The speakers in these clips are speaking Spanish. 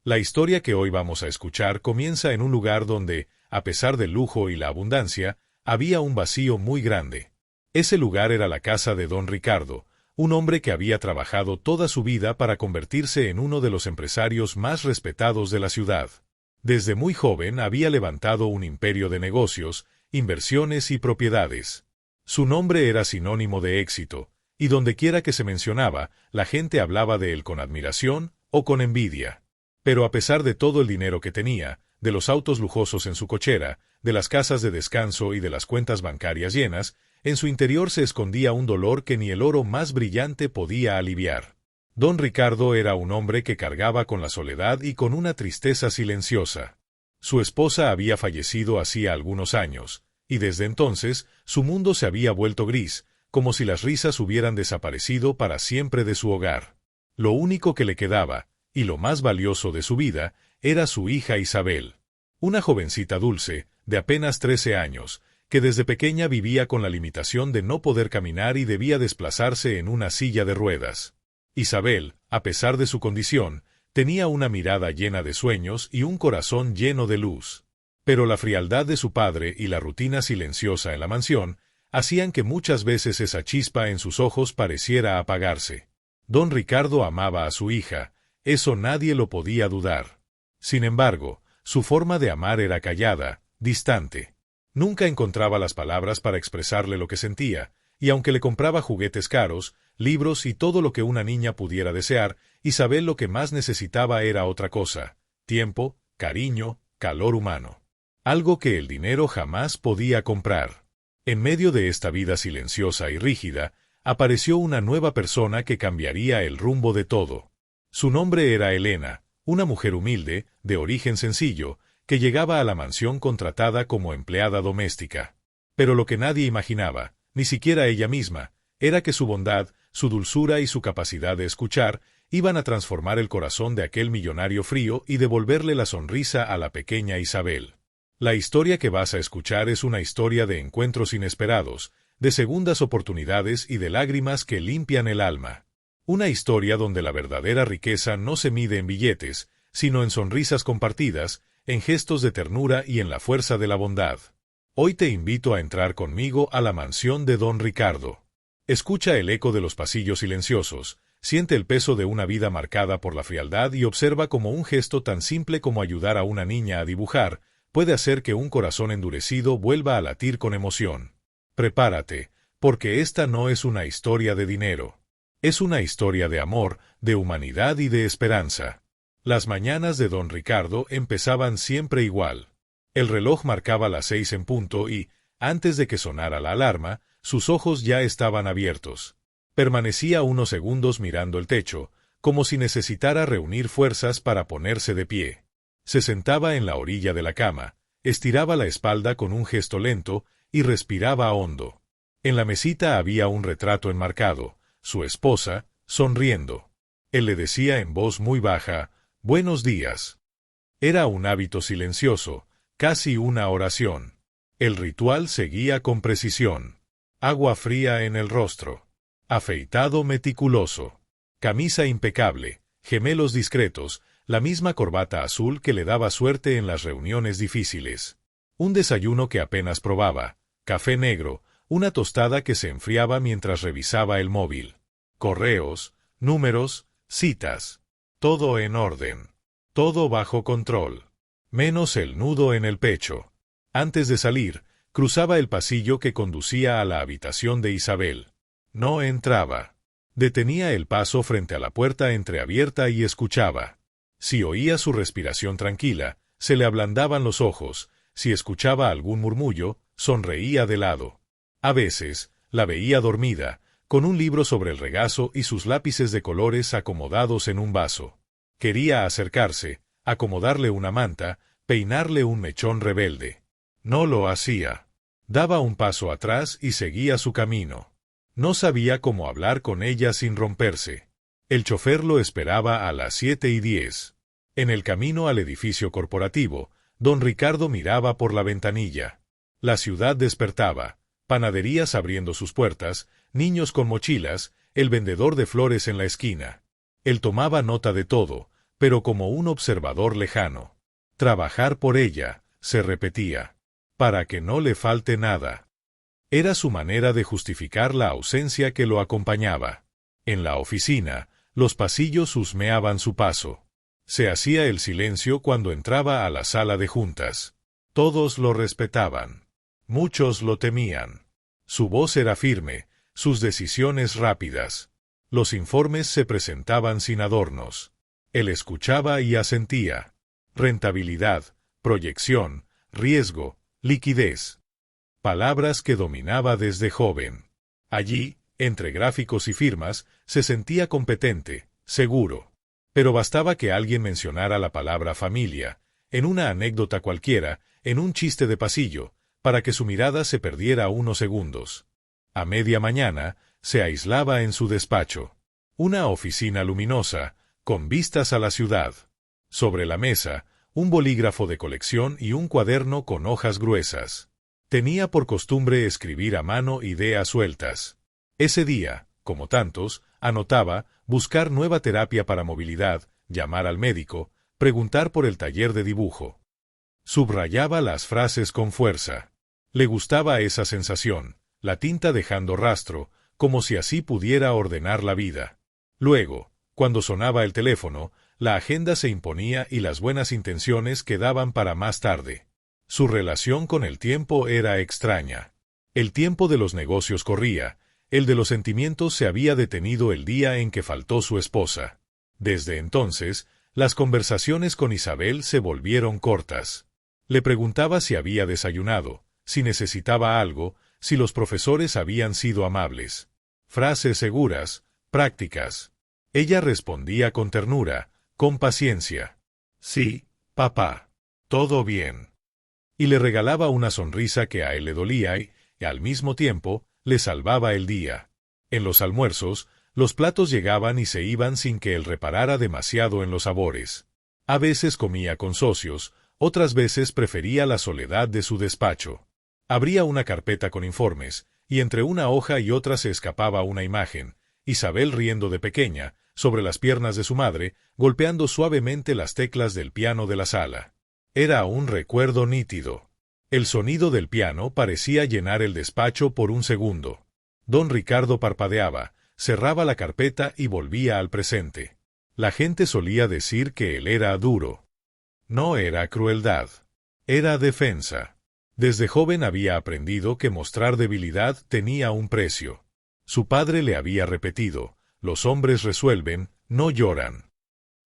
La historia que hoy vamos a escuchar comienza en un lugar donde, a pesar del lujo y la abundancia, había un vacío muy grande. Ese lugar era la casa de don Ricardo, un hombre que había trabajado toda su vida para convertirse en uno de los empresarios más respetados de la ciudad. Desde muy joven había levantado un imperio de negocios, inversiones y propiedades. Su nombre era sinónimo de éxito, y dondequiera que se mencionaba, la gente hablaba de él con admiración o con envidia. Pero a pesar de todo el dinero que tenía, de los autos lujosos en su cochera, de las casas de descanso y de las cuentas bancarias llenas, en su interior se escondía un dolor que ni el oro más brillante podía aliviar. Don Ricardo era un hombre que cargaba con la soledad y con una tristeza silenciosa. Su esposa había fallecido hacía algunos años, y desde entonces su mundo se había vuelto gris, como si las risas hubieran desaparecido para siempre de su hogar. Lo único que le quedaba, y lo más valioso de su vida, era su hija Isabel. Una jovencita dulce, de apenas 13 años, que desde pequeña vivía con la limitación de no poder caminar y debía desplazarse en una silla de ruedas. Isabel, a pesar de su condición, tenía una mirada llena de sueños y un corazón lleno de luz. Pero la frialdad de su padre y la rutina silenciosa en la mansión hacían que muchas veces esa chispa en sus ojos pareciera apagarse. Don Ricardo amaba a su hija, eso nadie lo podía dudar. Sin embargo, su forma de amar era callada, distante. Nunca encontraba las palabras para expresarle lo que sentía, y aunque le compraba juguetes caros, libros y todo lo que una niña pudiera desear, Isabel lo que más necesitaba era otra cosa: tiempo, cariño, calor humano. Algo que el dinero jamás podía comprar. En medio de esta vida silenciosa y rígida, apareció una nueva persona que cambiaría el rumbo de todo. Su nombre era Elena, una mujer humilde, de origen sencillo, que llegaba a la mansión contratada como empleada doméstica. Pero lo que nadie imaginaba, ni siquiera ella misma, era que su bondad, su dulzura y su capacidad de escuchar iban a transformar el corazón de aquel millonario frío y devolverle la sonrisa a la pequeña Isabel. La historia que vas a escuchar es una historia de encuentros inesperados, de segundas oportunidades y de lágrimas que limpian el alma. Una historia donde la verdadera riqueza no se mide en billetes, sino en sonrisas compartidas, en gestos de ternura y en la fuerza de la bondad. Hoy te invito a entrar conmigo a la mansión de don Ricardo. Escucha el eco de los pasillos silenciosos, siente el peso de una vida marcada por la frialdad y observa cómo un gesto tan simple como ayudar a una niña a dibujar puede hacer que un corazón endurecido vuelva a latir con emoción. Prepárate, porque esta no es una historia de dinero. Es una historia de amor, de humanidad y de esperanza. Las mañanas de don Ricardo empezaban siempre igual. El reloj marcaba las 6 en punto y, antes de que sonara la alarma, sus ojos ya estaban abiertos. Permanecía unos segundos mirando el techo, como si necesitara reunir fuerzas para ponerse de pie. Se sentaba en la orilla de la cama, estiraba la espalda con un gesto lento y respiraba hondo. En la mesita había un retrato enmarcado, su esposa, sonriendo. Él le decía en voz muy baja: «Buenos días». Era un hábito silencioso, casi una oración. El ritual seguía con precisión. Agua fría en el rostro. Afeitado meticuloso. Camisa impecable, gemelos discretos, la misma corbata azul que le daba suerte en las reuniones difíciles. Un desayuno que apenas probaba, café negro, una tostada que se enfriaba mientras revisaba el móvil. Correos, números, citas. Todo en orden. Todo bajo control. Menos el nudo en el pecho. Antes de salir, cruzaba el pasillo que conducía a la habitación de Isabel. No entraba. Detenía el paso frente a la puerta entreabierta y escuchaba. Si oía su respiración tranquila, se le ablandaban los ojos; si escuchaba algún murmullo, sonreía de lado. A veces, la veía dormida, con un libro sobre el regazo y sus lápices de colores acomodados en un vaso. Quería acercarse, acomodarle una manta, peinarle un mechón rebelde. No lo hacía. Daba un paso atrás y seguía su camino. No sabía cómo hablar con ella sin romperse. El chofer lo esperaba a las 7:10. En el camino al edificio corporativo, don Ricardo miraba por la ventanilla. La ciudad despertaba, panaderías abriendo sus puertas, niños con mochilas, el vendedor de flores en la esquina. Él tomaba nota de todo, pero como un observador lejano. Trabajar por ella, se repetía, para que no le falte nada. Era su manera de justificar la ausencia que lo acompañaba. En la oficina, los pasillos husmeaban su paso. Se hacía el silencio cuando entraba a la sala de juntas. Todos lo respetaban. Muchos lo temían. Su voz era firme, sus decisiones rápidas. Los informes se presentaban sin adornos. Él escuchaba y asentía. Rentabilidad, proyección, riesgo, liquidez. Palabras que dominaba desde joven. Allí, entre gráficos y firmas, se sentía competente, seguro. Pero bastaba que alguien mencionara la palabra familia, en una anécdota cualquiera, en un chiste de pasillo, para que su mirada se perdiera unos segundos. A media mañana, se aislaba en su despacho. Una oficina luminosa, con vistas a la ciudad. Sobre la mesa, un bolígrafo de colección y un cuaderno con hojas gruesas. Tenía por costumbre escribir a mano ideas sueltas. Ese día, como tantos, anotaba, buscar nueva terapia para movilidad, llamar al médico, preguntar por el taller de dibujo. Subrayaba las frases con fuerza. Le gustaba esa sensación, la tinta dejando rastro, como si así pudiera ordenar la vida. Luego, cuando sonaba el teléfono, la agenda se imponía y las buenas intenciones quedaban para más tarde. Su relación con el tiempo era extraña. El tiempo de los negocios corría, el de los sentimientos se había detenido el día en que faltó su esposa. Desde entonces, las conversaciones con Isabel se volvieron cortas. Le preguntaba si había desayunado, si necesitaba algo, si los profesores habían sido amables. Frases seguras, prácticas. Ella respondía con ternura, con paciencia. Sí, papá. Todo bien. Y le regalaba una sonrisa que a él le dolía y, al mismo tiempo, le salvaba el día. En los almuerzos, los platos llegaban y se iban sin que él reparara demasiado en los sabores. A veces comía con socios, otras veces prefería la soledad de su despacho. Abría una carpeta con informes, y entre una hoja y otra se escapaba una imagen, Isabel riendo de pequeña, sobre las piernas de su madre, golpeando suavemente las teclas del piano de la sala. Era un recuerdo nítido. El sonido del piano parecía llenar el despacho por un segundo. Don Ricardo parpadeaba, cerraba la carpeta y volvía al presente. La gente solía decir que él era duro. No era crueldad. Era defensa. Desde joven había aprendido que mostrar debilidad tenía un precio. Su padre le había repetido, los hombres resuelven, no lloran.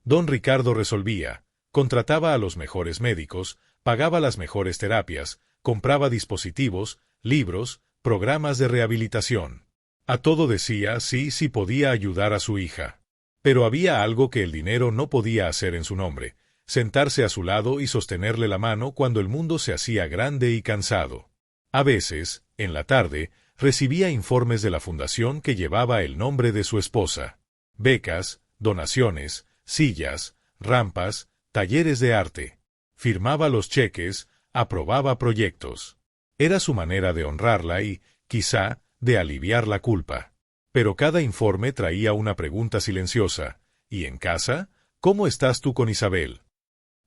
Don Ricardo resolvía, contrataba a los mejores médicos, pagaba las mejores terapias, compraba dispositivos, libros, programas de rehabilitación. A todo decía sí si podía ayudar a su hija. Pero había algo que el dinero no podía hacer en su nombre, sentarse a su lado y sostenerle la mano cuando el mundo se hacía grande y cansado. A veces, en la tarde, recibía informes de la fundación que llevaba el nombre de su esposa. Becas, donaciones, sillas, rampas, talleres de arte. Firmaba los cheques, aprobaba proyectos. Era su manera de honrarla y, quizá, de aliviar la culpa. Pero cada informe traía una pregunta silenciosa. ¿Y en casa? ¿Cómo estás tú con Isabel?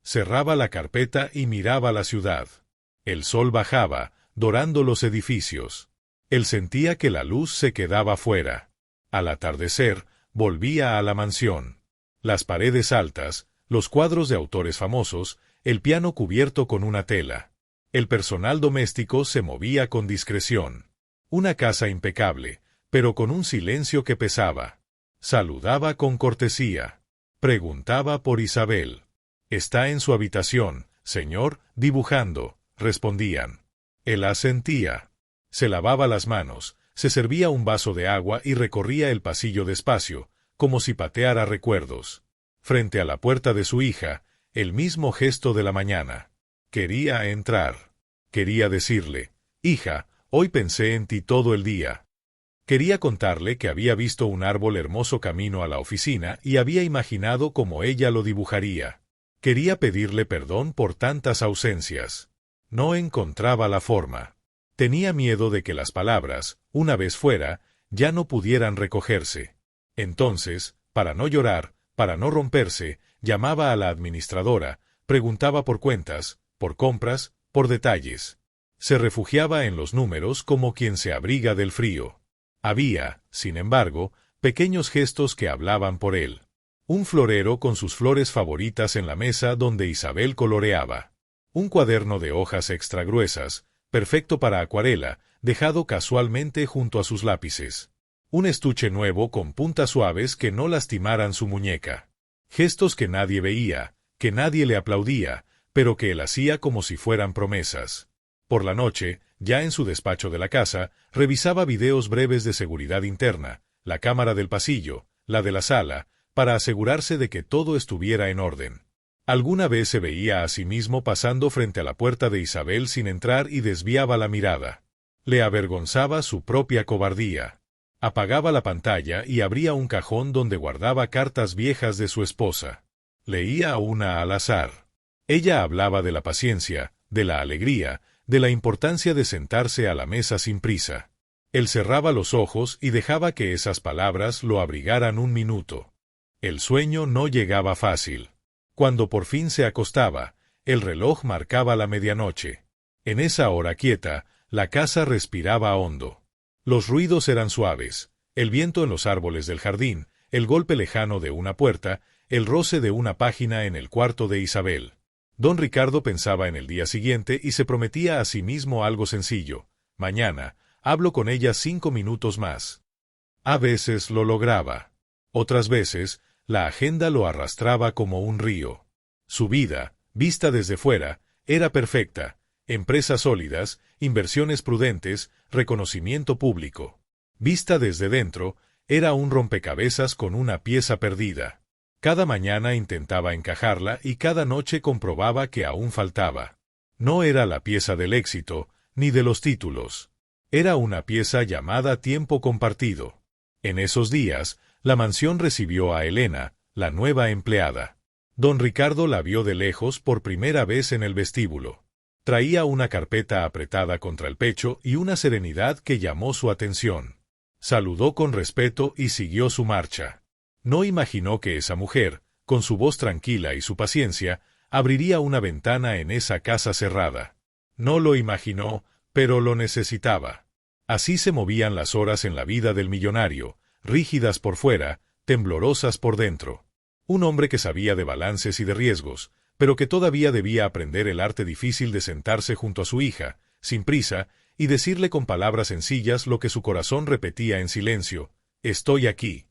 Cerraba la carpeta y miraba la ciudad. El sol bajaba, dorando los edificios. Él sentía que la luz se quedaba fuera. Al atardecer, volvía a la mansión. Las paredes altas, los cuadros de autores famosos, el piano cubierto con una tela. El personal doméstico se movía con discreción. Una casa impecable, pero con un silencio que pesaba. Saludaba con cortesía. Preguntaba por Isabel. «Está en su habitación, señor, dibujando», respondían. Él asentía. Se lavaba las manos, se servía un vaso de agua y recorría el pasillo despacio, como si pateara recuerdos. Frente a la puerta de su hija, el mismo gesto de la mañana. Quería entrar. Quería decirle, «Hija, hoy pensé en ti todo el día». Quería contarle que había visto un árbol hermoso camino a la oficina y había imaginado cómo ella lo dibujaría. Quería pedirle perdón por tantas ausencias. No encontraba la forma. Tenía miedo de que las palabras, una vez fuera, ya no pudieran recogerse. Entonces, para no llorar, Para no romperse, llamaba a la administradora, preguntaba por cuentas, por compras, por detalles. Se refugiaba en los números como quien se abriga del frío. Había, sin embargo, pequeños gestos que hablaban por él. Un florero con sus flores favoritas en la mesa donde Isabel coloreaba. Un cuaderno de hojas extra gruesas, perfecto para acuarela, dejado casualmente junto a sus lápices. Un estuche nuevo con puntas suaves que no lastimaran su muñeca. Gestos que nadie veía, que nadie le aplaudía, pero que él hacía como si fueran promesas. Por la noche, ya en su despacho de la casa, revisaba videos breves de seguridad interna, la cámara del pasillo, la de la sala, para asegurarse de que todo estuviera en orden. Alguna vez se veía a sí mismo pasando frente a la puerta de Isabel sin entrar y desviaba la mirada. Le avergonzaba su propia cobardía. Apagaba la pantalla y abría un cajón donde guardaba cartas viejas de su esposa. Leía una al azar. Ella hablaba de la paciencia, de la alegría, de la importancia de sentarse a la mesa sin prisa. Él cerraba los ojos y dejaba que esas palabras lo abrigaran un minuto. El sueño no llegaba fácil. Cuando por fin se acostaba, el reloj marcaba la medianoche. En esa hora quieta, la casa respiraba hondo. Los ruidos eran suaves, el viento en los árboles del jardín, el golpe lejano de una puerta, el roce de una página en el cuarto de Isabel. Don Ricardo pensaba en el día siguiente y se prometía a sí mismo algo sencillo. Mañana, hablo con ella 5 minutos más. A veces lo lograba. Otras veces, la agenda lo arrastraba como un río. Su vida, vista desde fuera, era perfecta. Empresas sólidas, inversiones prudentes, reconocimiento público. Vista desde dentro, era un rompecabezas con una pieza perdida. Cada mañana intentaba encajarla y cada noche comprobaba que aún faltaba. No era la pieza del éxito, ni de los títulos. Era una pieza llamada tiempo compartido. En esos días, la mansión recibió a Elena, la nueva empleada. Don Ricardo la vio de lejos por primera vez en el vestíbulo. Traía una carpeta apretada contra el pecho y una serenidad que llamó su atención. Saludó con respeto y siguió su marcha. No imaginó que esa mujer, con su voz tranquila y su paciencia, abriría una ventana en esa casa cerrada. No lo imaginó, pero lo necesitaba. Así se movían las horas en la vida del millonario, rígidas por fuera, temblorosas por dentro. Un hombre que sabía de balances y de riesgos, pero que todavía debía aprender el arte difícil de sentarse junto a su hija, sin prisa, y decirle con palabras sencillas lo que su corazón repetía en silencio: «Estoy aquí».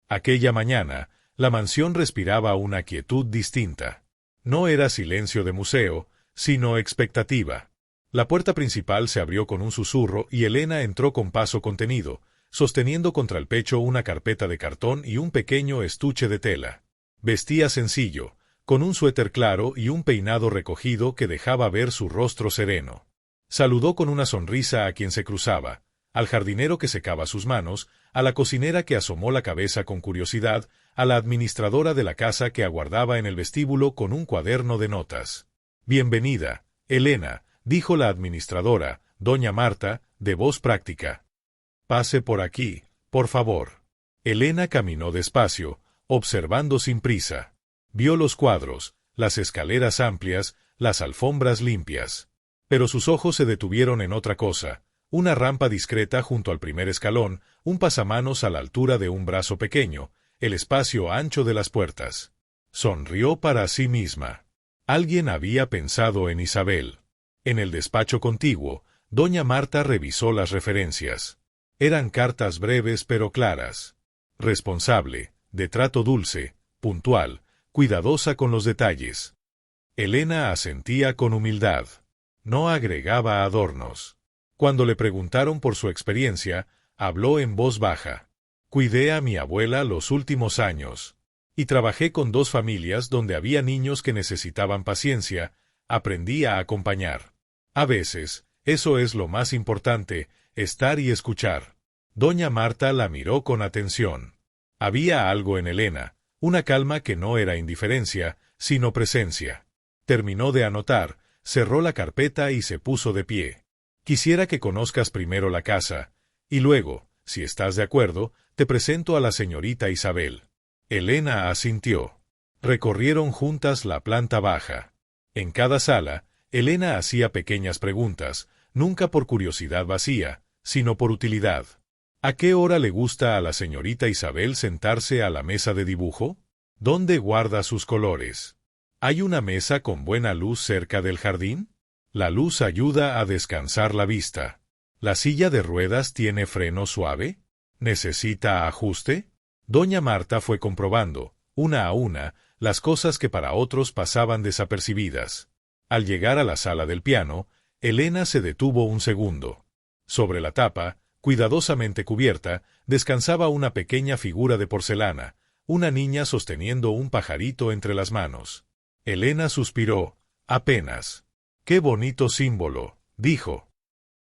Aquella mañana, la mansión respiraba una quietud distinta. No era silencio de museo, sino expectativa. La puerta principal se abrió con un susurro y Elena entró con paso contenido, sosteniendo contra el pecho una carpeta de cartón y un pequeño estuche de tela. Vestía sencillo, con un suéter claro y un peinado recogido que dejaba ver su rostro sereno. Saludó con una sonrisa a quien se cruzaba, al jardinero que secaba sus manos, a la cocinera que asomó la cabeza con curiosidad, a la administradora de la casa que aguardaba en el vestíbulo con un cuaderno de notas. «Bienvenida, Elena», dijo la administradora, doña Marta, de voz práctica. «Pase por aquí, por favor». Elena caminó despacio, observando sin prisa. Vio los cuadros, las escaleras amplias, las alfombras limpias. Pero sus ojos se detuvieron en otra cosa: una rampa discreta junto al primer escalón, un pasamanos a la altura de un brazo pequeño, el espacio ancho de las puertas. Sonrió para sí misma. Alguien había pensado en Isabel. En el despacho contiguo, doña Marta revisó las referencias. Eran cartas breves pero claras. Responsable, de trato dulce, puntual, cuidadosa con los detalles. Elena asentía con humildad. No agregaba adornos. Cuando le preguntaron por su experiencia, habló en voz baja. «Cuidé a mi abuela los últimos años. Y trabajé con 2 familias donde había niños que necesitaban paciencia. Aprendí a acompañar. A veces, eso es lo más importante, estar y escuchar». Doña Marta la miró con atención. Había algo en Elena, una calma que no era indiferencia, sino presencia. Terminó de anotar, cerró la carpeta y se puso de pie. «Quisiera que conozcas primero la casa, y luego, si estás de acuerdo, te presento a la señorita Isabel». Elena asintió. Recorrieron juntas la planta baja. En cada sala, Elena hacía pequeñas preguntas, nunca por curiosidad vacía, sino por utilidad. ¿A qué hora le gusta a la señorita Isabel sentarse a la mesa de dibujo? ¿Dónde guarda sus colores? ¿Hay una mesa con buena luz cerca del jardín? La luz ayuda a descansar la vista. ¿La silla de ruedas tiene freno suave? ¿Necesita ajuste? Doña Marta fue comprobando, una a una, las cosas que para otros pasaban desapercibidas. Al llegar a la sala del piano, Elena se detuvo un segundo. Sobre la tapa, cuidadosamente cubierta, descansaba una pequeña figura de porcelana, una niña sosteniendo un pajarito entre las manos. Elena suspiró, apenas. ¡Qué bonito símbolo!, dijo.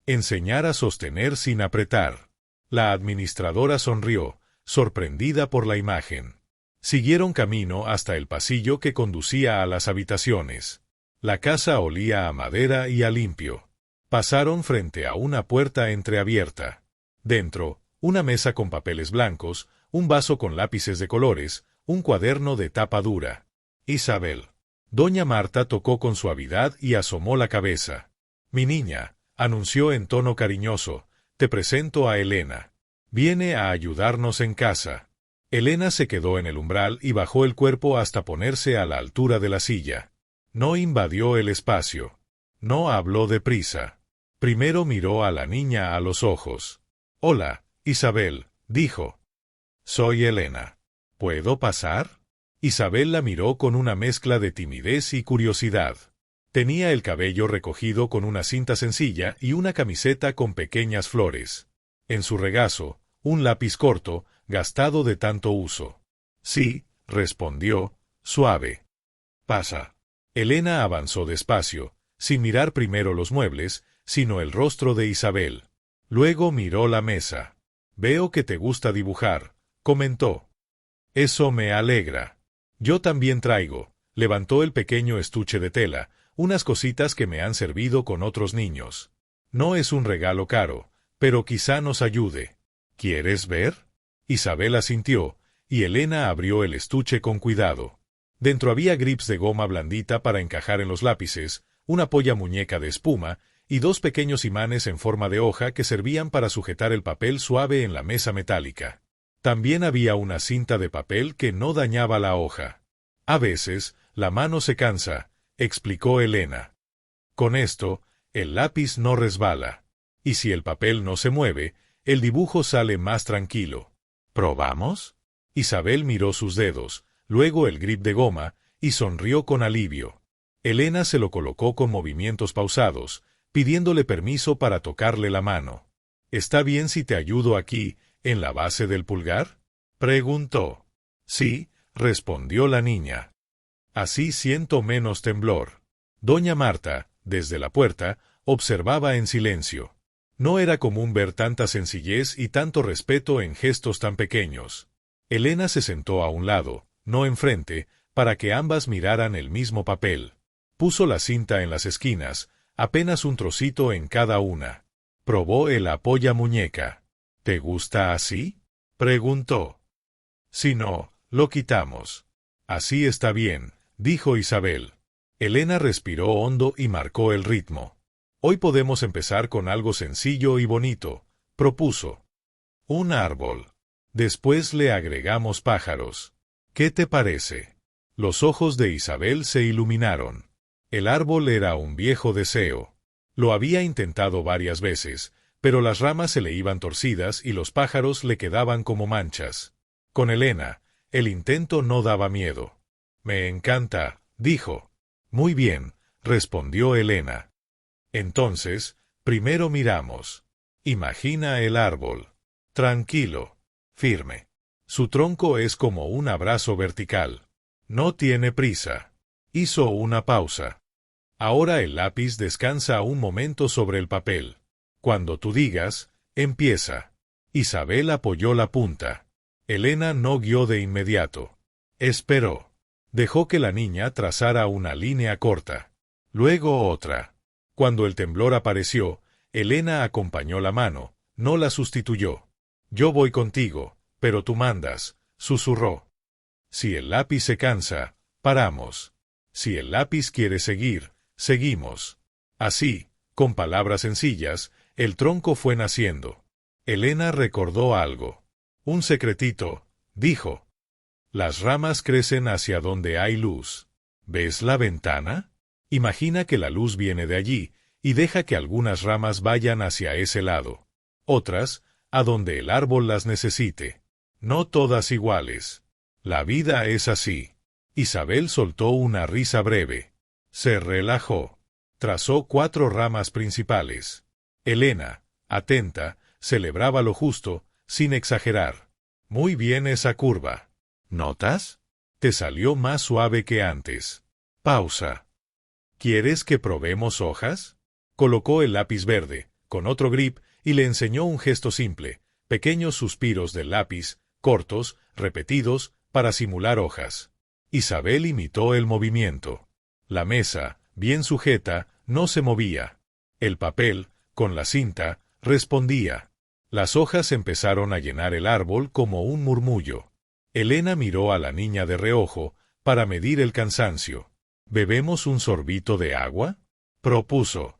Enseñar a sostener sin apretar. La administradora sonrió, sorprendida por la imagen. Siguieron camino hasta el pasillo que conducía a las habitaciones. La casa olía a madera y a limpio. Pasaron frente a una puerta entreabierta. Dentro, una mesa con papeles blancos, un vaso con lápices de colores, un cuaderno de tapa dura. Isabel. Doña Marta tocó con suavidad y asomó la cabeza. Mi niña, anunció en tono cariñoso, te presento a Elena. Viene a ayudarnos en casa. Elena se quedó en el umbral y bajó el cuerpo hasta ponerse a la altura de la silla. No invadió el espacio. No habló deprisa. Primero miró a la niña a los ojos. Hola, Isabel, dijo. Soy Elena. ¿Puedo pasar? Isabel la miró con una mezcla de timidez y curiosidad. Tenía el cabello recogido con una cinta sencilla y una camiseta con pequeñas flores. En su regazo, un lápiz corto, gastado de tanto uso. Sí, respondió, suave. Pasa. Elena avanzó despacio, sin mirar primero los muebles, sino el rostro de Isabel. Luego miró la mesa. Veo que te gusta dibujar, comentó. Eso me alegra. Yo también traigo, levantó el pequeño estuche de tela, unas cositas que me han servido con otros niños. No es un regalo caro, pero quizá nos ayude. ¿Quieres ver? Isabel asintió, y Elena abrió el estuche con cuidado. Dentro había grips de goma blandita para encajar en los lápices, una polla muñeca de espuma, y dos pequeños imanes en forma de hoja que servían para sujetar el papel suave en la mesa metálica. También había una cinta de papel que no dañaba la hoja. A veces, la mano se cansa, explicó Elena. Con esto, el lápiz no resbala. Y si el papel no se mueve, el dibujo sale más tranquilo. ¿Probamos? Isabel miró sus dedos, luego el grip de goma, y sonrió con alivio. Elena se lo colocó con movimientos pausados, pidiéndole permiso para tocarle la mano. ¿Está bien si te ayudo aquí, en la base del pulgar? Preguntó. Sí, respondió la niña. Así siento menos temblor. Doña Marta, desde la puerta, observaba en silencio. No era común ver tanta sencillez y tanto respeto en gestos tan pequeños. Elena se sentó a un lado, no enfrente, para que ambas miraran el mismo papel. Puso la cinta en las esquinas, apenas un trocito en cada una. Probó el apoya muñeca. ¿Te gusta así? Preguntó. Si no, lo quitamos. Así está bien, dijo Isabel. Elena respiró hondo y marcó el ritmo. Hoy podemos empezar con algo sencillo y bonito, propuso. Un árbol. Después le agregamos pájaros. ¿Qué te parece? Los ojos de Isabel se iluminaron. El árbol era un viejo deseo. Lo había intentado varias veces, pero las ramas se le iban torcidas y los pájaros le quedaban como manchas. Con Elena, el intento no daba miedo. Me encanta, dijo. Muy bien, respondió Elena. Entonces, primero miramos. Imagina el árbol. Tranquilo. Firme. Su tronco es como un abrazo vertical. No tiene prisa. Hizo una pausa. Ahora el lápiz descansa un momento sobre el papel. Cuando tú digas, empieza. Isabel apoyó la punta. Elena no guió de inmediato. Esperó. Dejó que la niña trazara una línea corta. Luego otra. Cuando el temblor apareció, Elena acompañó la mano, no la sustituyó. Yo voy contigo, pero tú mandas, susurró. Si el lápiz se cansa, paramos. Si el lápiz quiere seguir, seguimos. Así, con palabras sencillas, el tronco fue naciendo. Elena recordó algo. Un secretito, dijo. Las ramas crecen hacia donde hay luz. ¿Ves la ventana? Imagina que la luz viene de allí, y deja que algunas ramas vayan hacia ese lado. Otras, a donde el árbol las necesite. No todas iguales. La vida es así. Isabel soltó una risa breve. Se relajó. Trazó 4 ramas principales. Elena, atenta, celebraba lo justo, sin exagerar. Muy bien esa curva. ¿Notas? Te salió más suave que antes. Pausa. ¿Quieres que probemos hojas? Colocó el lápiz verde, con otro grip, y le enseñó un gesto simple, pequeños suspiros del lápiz, cortos, repetidos, para simular hojas. Isabel imitó el movimiento. La mesa, bien sujeta, no se movía. El papel, con la cinta, respondía. Las hojas empezaron a llenar el árbol como un murmullo. Elena miró a la niña de reojo, para medir el cansancio. ¿Bebemos un sorbito de agua?, propuso.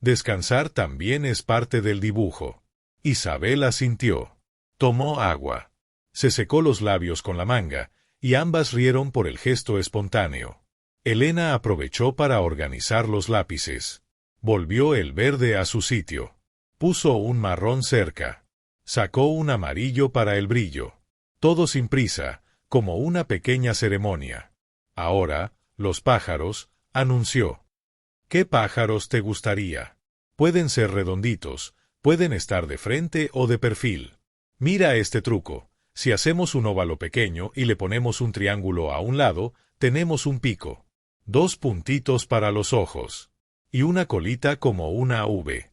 Descansar también es parte del dibujo. Isabel asintió. Tomó agua. Se secó los labios con la manga, y ambas rieron por el gesto espontáneo. Elena aprovechó para organizar los lápices. Volvió el verde a su sitio. Puso un marrón cerca. Sacó un amarillo para el brillo. Todo sin prisa, como una pequeña ceremonia. Ahora, los pájaros, anunció. ¿Qué pájaros te gustaría? Pueden ser redonditos, pueden estar de frente o de perfil. Mira este truco. Si hacemos un óvalo pequeño y le ponemos un triángulo a un lado, tenemos un pico. 2 puntitos para los ojos. Y una colita como una V.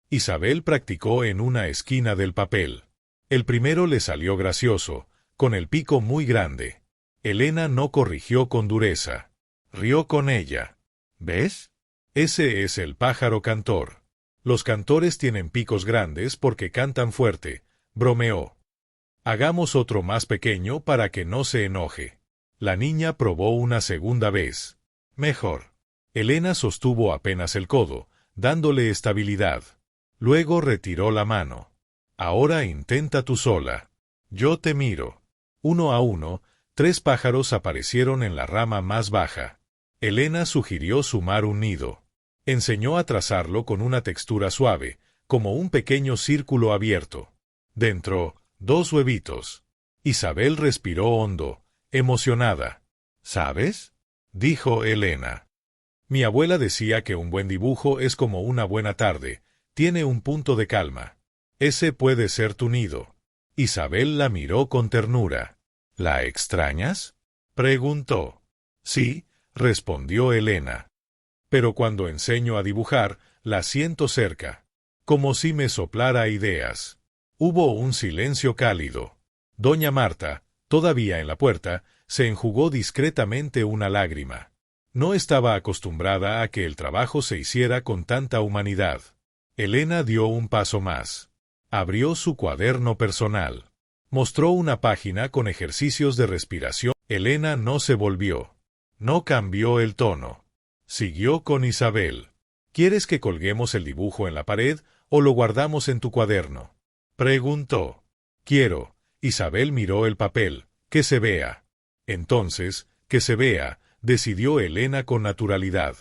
Isabel practicó en una esquina del papel. El primero le salió gracioso, con el pico muy grande. Elena no corrigió con dureza. Rió con ella. ¿Ves? Ese es el pájaro cantor. Los cantores tienen picos grandes porque cantan fuerte, bromeó. Hagamos otro más pequeño para que no se enoje. La niña probó una segunda vez. Mejor. Elena sostuvo apenas el codo, dándole estabilidad. Luego retiró la mano. Ahora intenta tú sola. Yo te miro. 1 a 1, 3 pájaros aparecieron en la rama más baja. Elena sugirió sumar un nido. Enseñó a trazarlo con una textura suave, como un pequeño círculo abierto. Dentro, 2 huevitos. Isabel respiró hondo, emocionada. ¿Sabes?, dijo Elena. Mi abuela decía que un buen dibujo es como una buena tarde, tiene un punto de calma. Ese puede ser tu nido. Isabel la miró con ternura. ¿La extrañas?, preguntó. Sí, respondió Elena. Pero cuando enseño a dibujar, la siento cerca, como si me soplara ideas. Hubo un silencio cálido. Doña Marta, todavía en la puerta, se enjugó discretamente una lágrima. No estaba acostumbrada a que el trabajo se hiciera con tanta humanidad. Elena dio un paso más. Abrió su cuaderno personal. Mostró una página con ejercicios de respiración. Elena no se volvió. No cambió el tono. Siguió con Isabel. ¿Quieres que colguemos el dibujo en la pared o lo guardamos en tu cuaderno?, preguntó. Quiero. Isabel miró el papel. Que se vea. Entonces, que se vea, decidió Elena con naturalidad.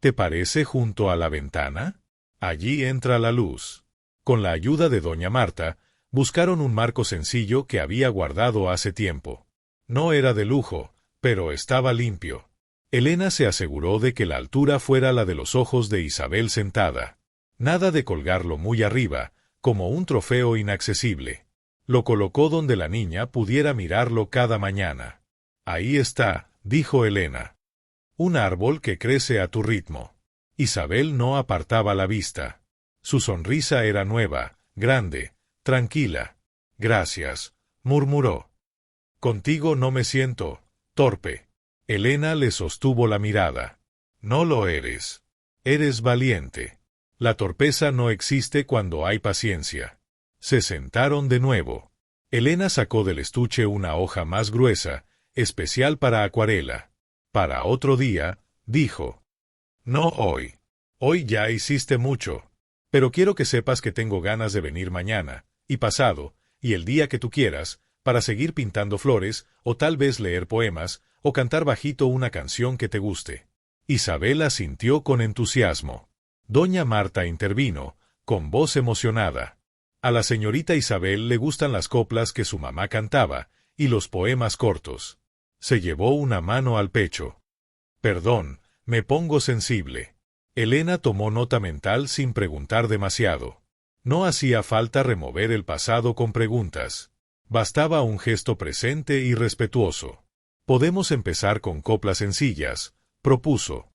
¿Te parece junto a la ventana? Allí entra la luz. Con la ayuda de doña Marta, buscaron un marco sencillo que había guardado hace tiempo. No era de lujo, pero estaba limpio. Elena se aseguró de que la altura fuera la de los ojos de Isabel sentada. Nada de colgarlo muy arriba, como un trofeo inaccesible. Lo colocó donde la niña pudiera mirarlo cada mañana. Ahí está, dijo Elena. Un árbol que crece a tu ritmo. Isabel no apartaba la vista. Su sonrisa era nueva, grande, tranquila. Gracias, murmuró. Contigo no me siento torpe. Elena le sostuvo la mirada. No lo eres. Eres valiente. La torpeza no existe cuando hay paciencia. Se sentaron de nuevo. Elena sacó del estuche una hoja más gruesa, especial para acuarela. Para otro día, dijo. No hoy. Hoy ya hiciste mucho. Pero quiero que sepas que tengo ganas de venir mañana, y pasado, y el día que tú quieras, para seguir pintando flores, o tal vez leer poemas, o cantar bajito una canción que te guste. Isabel asintió con entusiasmo. Doña Marta intervino, con voz emocionada. A la señorita Isabel le gustan las coplas que su mamá cantaba, y los poemas cortos. Se llevó una mano al pecho. Perdón, me pongo sensible. Elena tomó nota mental sin preguntar demasiado. No hacía falta remover el pasado con preguntas. Bastaba un gesto presente y respetuoso. Podemos empezar con coplas sencillas, propuso.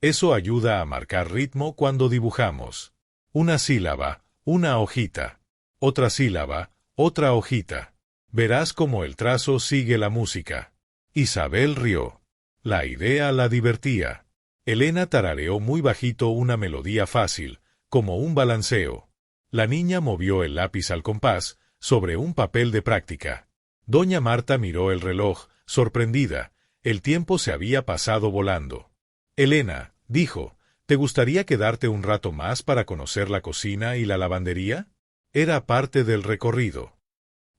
Eso ayuda a marcar ritmo cuando dibujamos. Una sílaba, una hojita. Otra sílaba, otra hojita. Verás cómo el trazo sigue la música. Isabel rió. La idea la divertía. Elena tarareó muy bajito una melodía fácil, como un balanceo. La niña movió el lápiz al compás, sobre un papel de práctica. Doña Marta miró el reloj, sorprendida. El tiempo se había pasado volando. Elena, dijo, ¿te gustaría quedarte un rato más para conocer la cocina y la lavandería? Era parte del recorrido.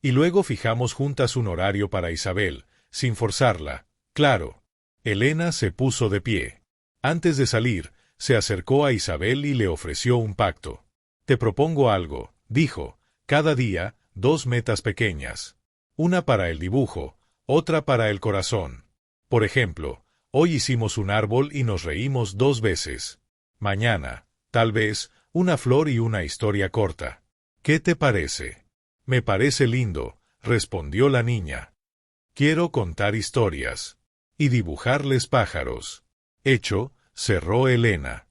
Y luego fijamos juntas un horario para Isabel, sin forzarla, claro. Elena se puso de pie. Antes de salir, se acercó a Isabel y le ofreció un pacto. Te propongo algo, dijo, cada día, 2 metas pequeñas. Una para el dibujo, otra para el corazón. Por ejemplo, hoy hicimos un árbol y nos reímos 2 veces. Mañana, tal vez, una flor y una historia corta. ¿Qué te parece? Me parece lindo, respondió la niña. Quiero contar historias. Y dibujarles pájaros. Hecho, cerró Elena.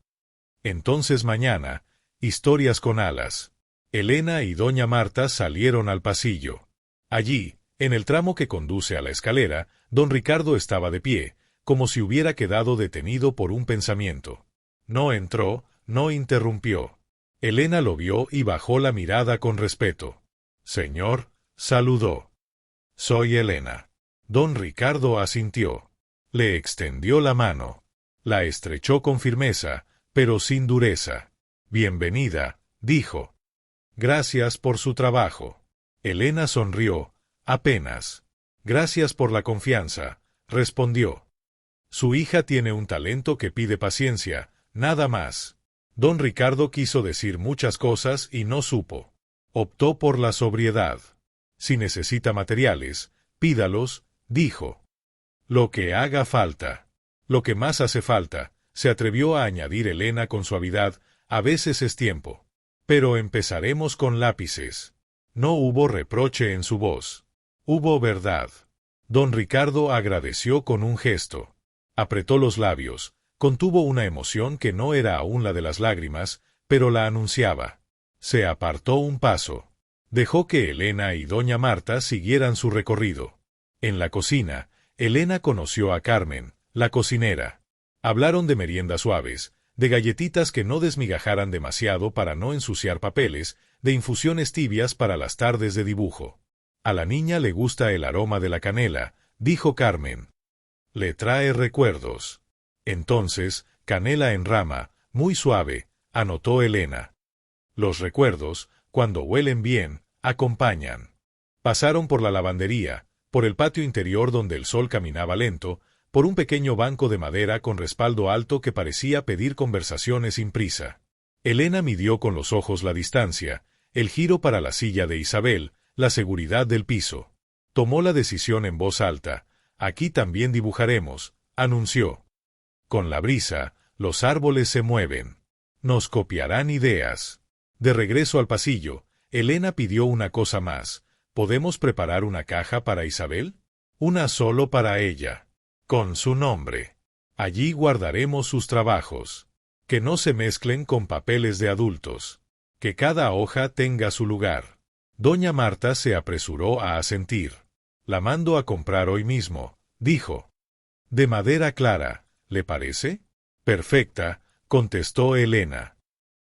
Entonces mañana, historias con alas. Elena y doña Marta salieron al pasillo. Allí, en el tramo que conduce a la escalera, don Ricardo estaba de pie, como si hubiera quedado detenido por un pensamiento. No entró, no interrumpió. Elena lo vio y bajó la mirada con respeto. Señor, saludó. Soy Elena. Don Ricardo asintió. Le extendió la mano. La estrechó con firmeza, pero sin dureza. Bienvenida, dijo. Gracias por su trabajo. Elena sonrió, apenas. Gracias por la confianza, respondió. Su hija tiene un talento que pide paciencia, nada más. Don Ricardo quiso decir muchas cosas y no supo. Optó por la sobriedad. Si necesita materiales, pídalos, dijo. Lo que haga falta. Lo que más hace falta, se atrevió a añadir Elena con suavidad, a veces es tiempo. Pero empezaremos con lápices. No hubo reproche en su voz. Hubo verdad. Don Ricardo agradeció con un gesto. Apretó los labios, contuvo una emoción que no era aún la de las lágrimas, pero la anunciaba. Se apartó un paso. Dejó que Elena y doña Marta siguieran su recorrido. En la cocina, Elena conoció a Carmen, la cocinera. Hablaron de meriendas suaves, de galletitas que no desmigajaran demasiado para no ensuciar papeles, de infusiones tibias para las tardes de dibujo. A la niña le gusta el aroma de la canela, dijo Carmen. Le trae recuerdos. Entonces, canela en rama, muy suave, anotó Elena. Los recuerdos, cuando huelen bien, acompañan. Pasaron por la lavandería, por el patio interior donde el sol caminaba lento, por un pequeño banco de madera con respaldo alto que parecía pedir conversaciones sin prisa. Elena midió con los ojos la distancia, el giro para la silla de Isabel, la seguridad del piso. Tomó la decisión en voz alta. Aquí también dibujaremos, anunció. Con la brisa, los árboles se mueven. Nos copiarán ideas. De regreso al pasillo, Elena pidió una cosa más. ¿Podemos preparar una caja para Isabel? Una solo para ella. Con su nombre. Allí guardaremos sus trabajos. Que no se mezclen con papeles de adultos. Que cada hoja tenga su lugar. Doña Marta se apresuró a asentir. La mando a comprar hoy mismo, dijo. De madera clara, ¿le parece? Perfecta, contestó Elena.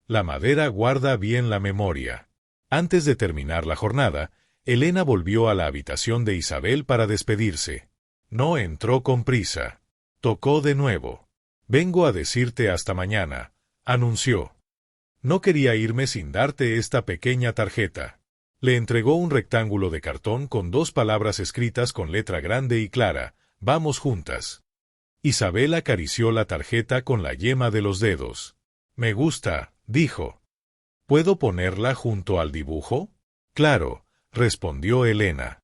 La madera guarda bien la memoria. Antes de terminar la jornada, Elena volvió a la habitación de Isabel para despedirse. No entró con prisa. Tocó de nuevo. Vengo a decirte hasta mañana, anunció. No quería irme sin darte esta pequeña tarjeta. Le entregó un rectángulo de cartón con 2 palabras escritas con letra grande y clara: vamos juntas. Isabel acarició la tarjeta con la yema de los dedos. Me gusta, dijo. ¿Puedo ponerla junto al dibujo? Claro, respondió Elena.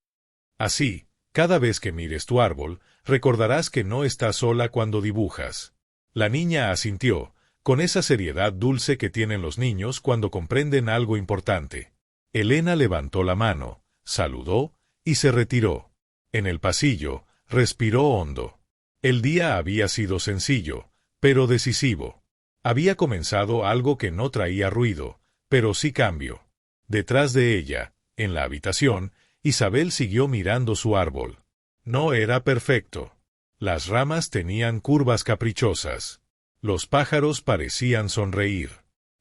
Así, cada vez que mires tu árbol, recordarás que no estás sola cuando dibujas. La niña asintió, con esa seriedad dulce que tienen los niños cuando comprenden algo importante. Elena levantó la mano, saludó y se retiró. En el pasillo, respiró hondo. El día había sido sencillo, pero decisivo. Había comenzado algo que no traía ruido, pero sí cambio. Detrás de ella, en la habitación, Isabel siguió mirando su árbol. No era perfecto. Las ramas tenían curvas caprichosas. Los pájaros parecían sonreír.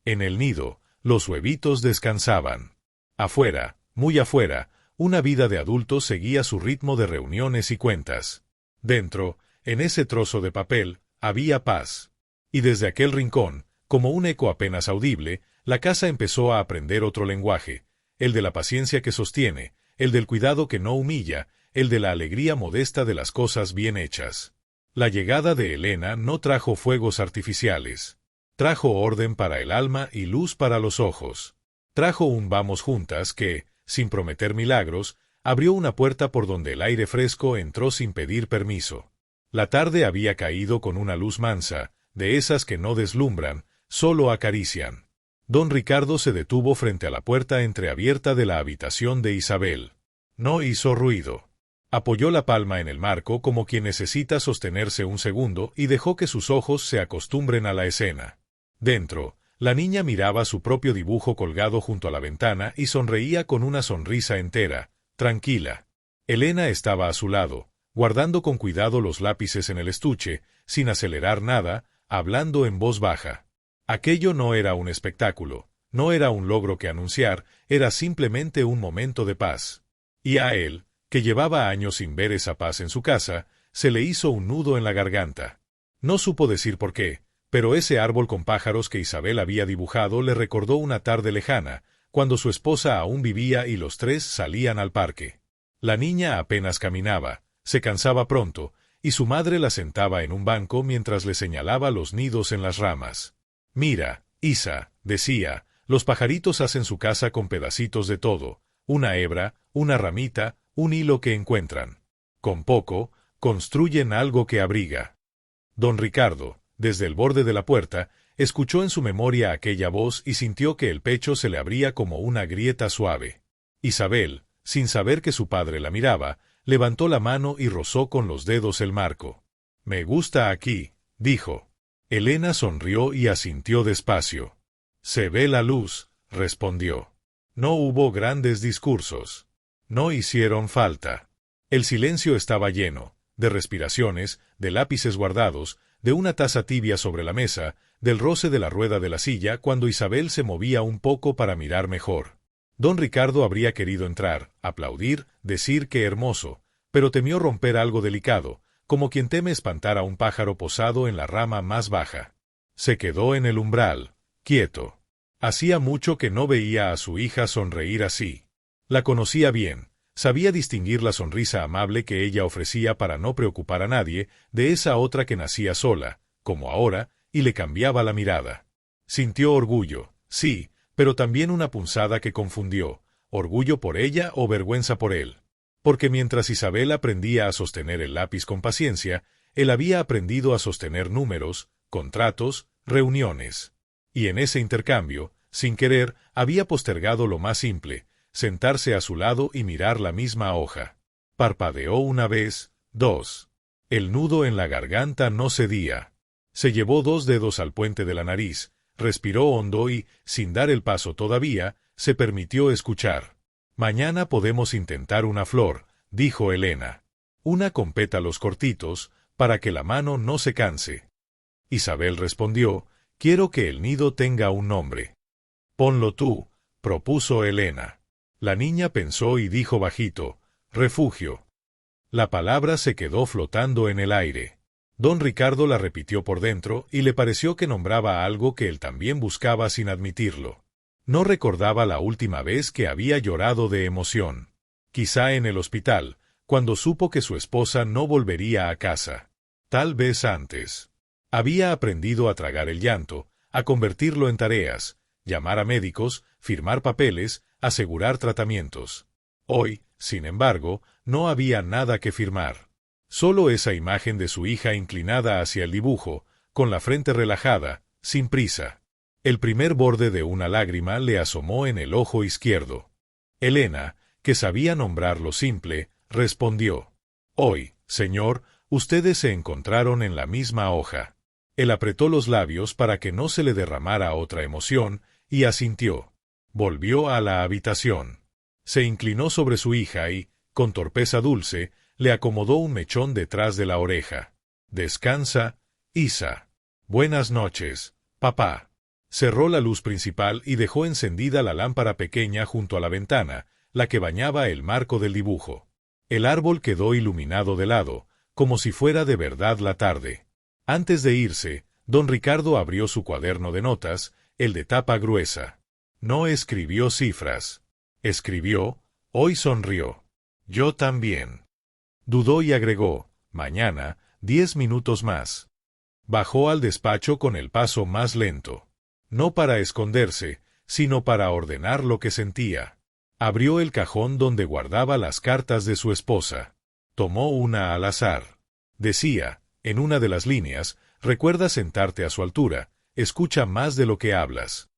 En el nido, los huevitos descansaban. Afuera, muy afuera, una vida de adultos seguía su ritmo de reuniones y cuentas. Dentro, en ese trozo de papel, había paz. Y desde aquel rincón, como un eco apenas audible, la casa empezó a aprender otro lenguaje, el de la paciencia que sostiene, el del cuidado que no humilla, el de la alegría modesta de las cosas bien hechas. La llegada de Elena no trajo fuegos artificiales. Trajo orden para el alma y luz para los ojos. Trajo un vamos juntas que, sin prometer milagros, abrió una puerta por donde el aire fresco entró sin pedir permiso. La tarde había caído con una luz mansa, de esas que no deslumbran, solo acarician. Don Ricardo se detuvo frente a la puerta entreabierta de la habitación de Isabel. No hizo ruido. Apoyó la palma en el marco como quien necesita sostenerse un segundo y dejó que sus ojos se acostumbren a la escena. Dentro, la niña miraba su propio dibujo colgado junto a la ventana y sonreía con una sonrisa entera, tranquila. Elena estaba a su lado, guardando con cuidado los lápices en el estuche, sin acelerar nada, hablando en voz baja. Aquello no era un espectáculo, no era un logro que anunciar, era simplemente un momento de paz. Y a él, que llevaba años sin ver esa paz en su casa, se le hizo un nudo en la garganta. No supo decir por qué, pero ese árbol con pájaros que Isabel había dibujado le recordó una tarde lejana, cuando su esposa aún vivía y los 3 salían al parque. La niña apenas caminaba, se cansaba pronto, y su madre la sentaba en un banco mientras le señalaba los nidos en las ramas. Mira, Isa, decía, los pajaritos hacen su casa con pedacitos de todo, una hebra, una ramita, un hilo que encuentran. Con poco, construyen algo que abriga. Don Ricardo, desde el borde de la puerta, escuchó en su memoria aquella voz y sintió que el pecho se le abría como una grieta suave. Isabel, sin saber que su padre la miraba, levantó la mano y rozó con los dedos el marco. «Me gusta aquí», dijo. Elena sonrió y asintió despacio. «Se ve la luz», respondió. No hubo grandes discursos. No hicieron falta. El silencio estaba lleno, de respiraciones, de lápices guardados, de una taza tibia sobre la mesa, del roce de la rueda de la silla cuando Isabel se movía un poco para mirar mejor. Don Ricardo habría querido entrar, aplaudir, decir que hermoso, pero temió romper algo delicado, como quien teme espantar a un pájaro posado en la rama más baja. Se quedó en el umbral, quieto. Hacía mucho que no veía a su hija sonreír así. La conocía bien, sabía distinguir la sonrisa amable que ella ofrecía para no preocupar a nadie de esa otra que nacía sola, como ahora, y le cambiaba la mirada. Sintió orgullo, sí, pero también una punzada que confundió, orgullo por ella o vergüenza por él. Porque mientras Isabel aprendía a sostener el lápiz con paciencia, él había aprendido a sostener números, contratos, reuniones. Y en ese intercambio, sin querer, había postergado lo más simple, sentarse a su lado y mirar la misma hoja. Parpadeó una vez, 2. El nudo en la garganta no cedía. Se llevó 2 dedos al puente de la nariz, respiró hondo y, sin dar el paso todavía, se permitió escuchar. «Mañana podemos intentar una flor», dijo Elena. «Una con pétalos cortitos, para que la mano no se canse». Isabel respondió: «Quiero que el nido tenga un nombre». «Ponlo tú», propuso Elena. La niña pensó y dijo bajito: «Refugio». La palabra se quedó flotando en el aire. Don Ricardo la repitió por dentro y le pareció que nombraba algo que él también buscaba sin admitirlo. No recordaba la última vez que había llorado de emoción. Quizá en el hospital, cuando supo que su esposa no volvería a casa. Tal vez antes. Había aprendido a tragar el llanto, a convertirlo en tareas, llamar a médicos, firmar papeles, asegurar tratamientos. Hoy, sin embargo, no había nada que firmar. Solo esa imagen de su hija inclinada hacia el dibujo, con la frente relajada, sin prisa. El primer borde de una lágrima le asomó en el ojo izquierdo. Elena, que sabía nombrar lo simple, respondió: «Hoy, señor, ustedes se encontraron en la misma hoja». Él apretó los labios para que no se le derramara otra emoción, y asintió. Volvió a la habitación. Se inclinó sobre su hija y, con torpeza dulce, le acomodó un mechón detrás de la oreja. «Descansa, Isa. Buenas noches, papá». Cerró la luz principal y dejó encendida la lámpara pequeña junto a la ventana, la que bañaba el marco del dibujo. El árbol quedó iluminado de lado, como si fuera de verdad la tarde. Antes de irse, don Ricardo abrió su cuaderno de notas, el de tapa gruesa. No escribió cifras. Escribió: «Hoy sonrió. Yo también». Dudó y agregó: «Mañana, 10 minutos más». Bajó al despacho con el paso más lento. No para esconderse, sino para ordenar lo que sentía. Abrió el cajón donde guardaba las cartas de su esposa. Tomó una al azar. Decía, en una de las líneas: «Recuerda sentarte a su altura, escucha más de lo que hablas».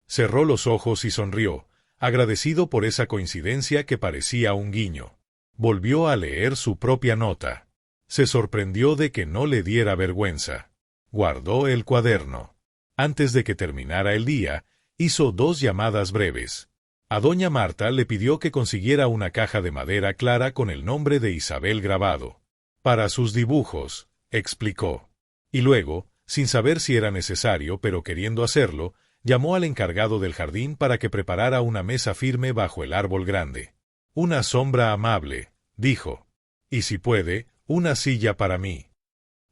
Cerró los ojos y sonrió, agradecido por esa coincidencia que parecía un guiño. Volvió a leer su propia nota. Se sorprendió de que no le diera vergüenza. Guardó el cuaderno. Antes de que terminara el día, hizo 2 llamadas breves. A doña Marta le pidió que consiguiera una caja de madera clara con el nombre de Isabel grabado. «Para sus dibujos», explicó. Y luego, sin saber si era necesario pero queriendo hacerlo, llamó al encargado del jardín para que preparara una mesa firme bajo el árbol grande. «Una sombra amable», dijo. «Y si puede, una silla para mí».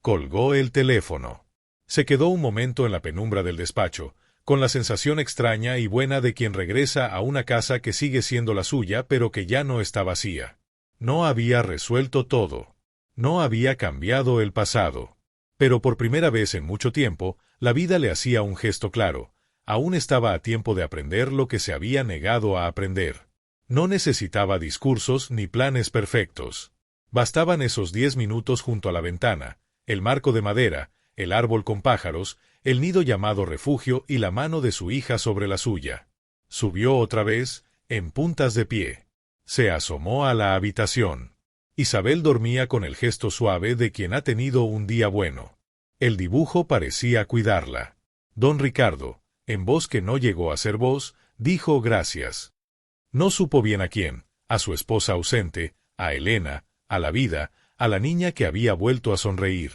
Colgó el teléfono. Se quedó un momento en la penumbra del despacho, con la sensación extraña y buena de quien regresa a una casa que sigue siendo la suya pero que ya no está vacía. No había resuelto todo. No había cambiado el pasado. Pero por primera vez en mucho tiempo, la vida le hacía un gesto claro. Aún estaba a tiempo de aprender lo que se había negado a aprender. No necesitaba discursos ni planes perfectos. Bastaban esos 10 minutos junto a la ventana, el marco de madera, el árbol con pájaros, el nido llamado refugio y la mano de su hija sobre la suya. Subió otra vez, en puntas de pie. Se asomó a la habitación. Isabel dormía con el gesto suave de quien ha tenido un día bueno. El dibujo parecía cuidarla. Don Ricardo, en voz que no llegó a ser voz, dijo gracias. No supo bien a quién, a su esposa ausente, a Elena, a la vida, a la niña que había vuelto a sonreír.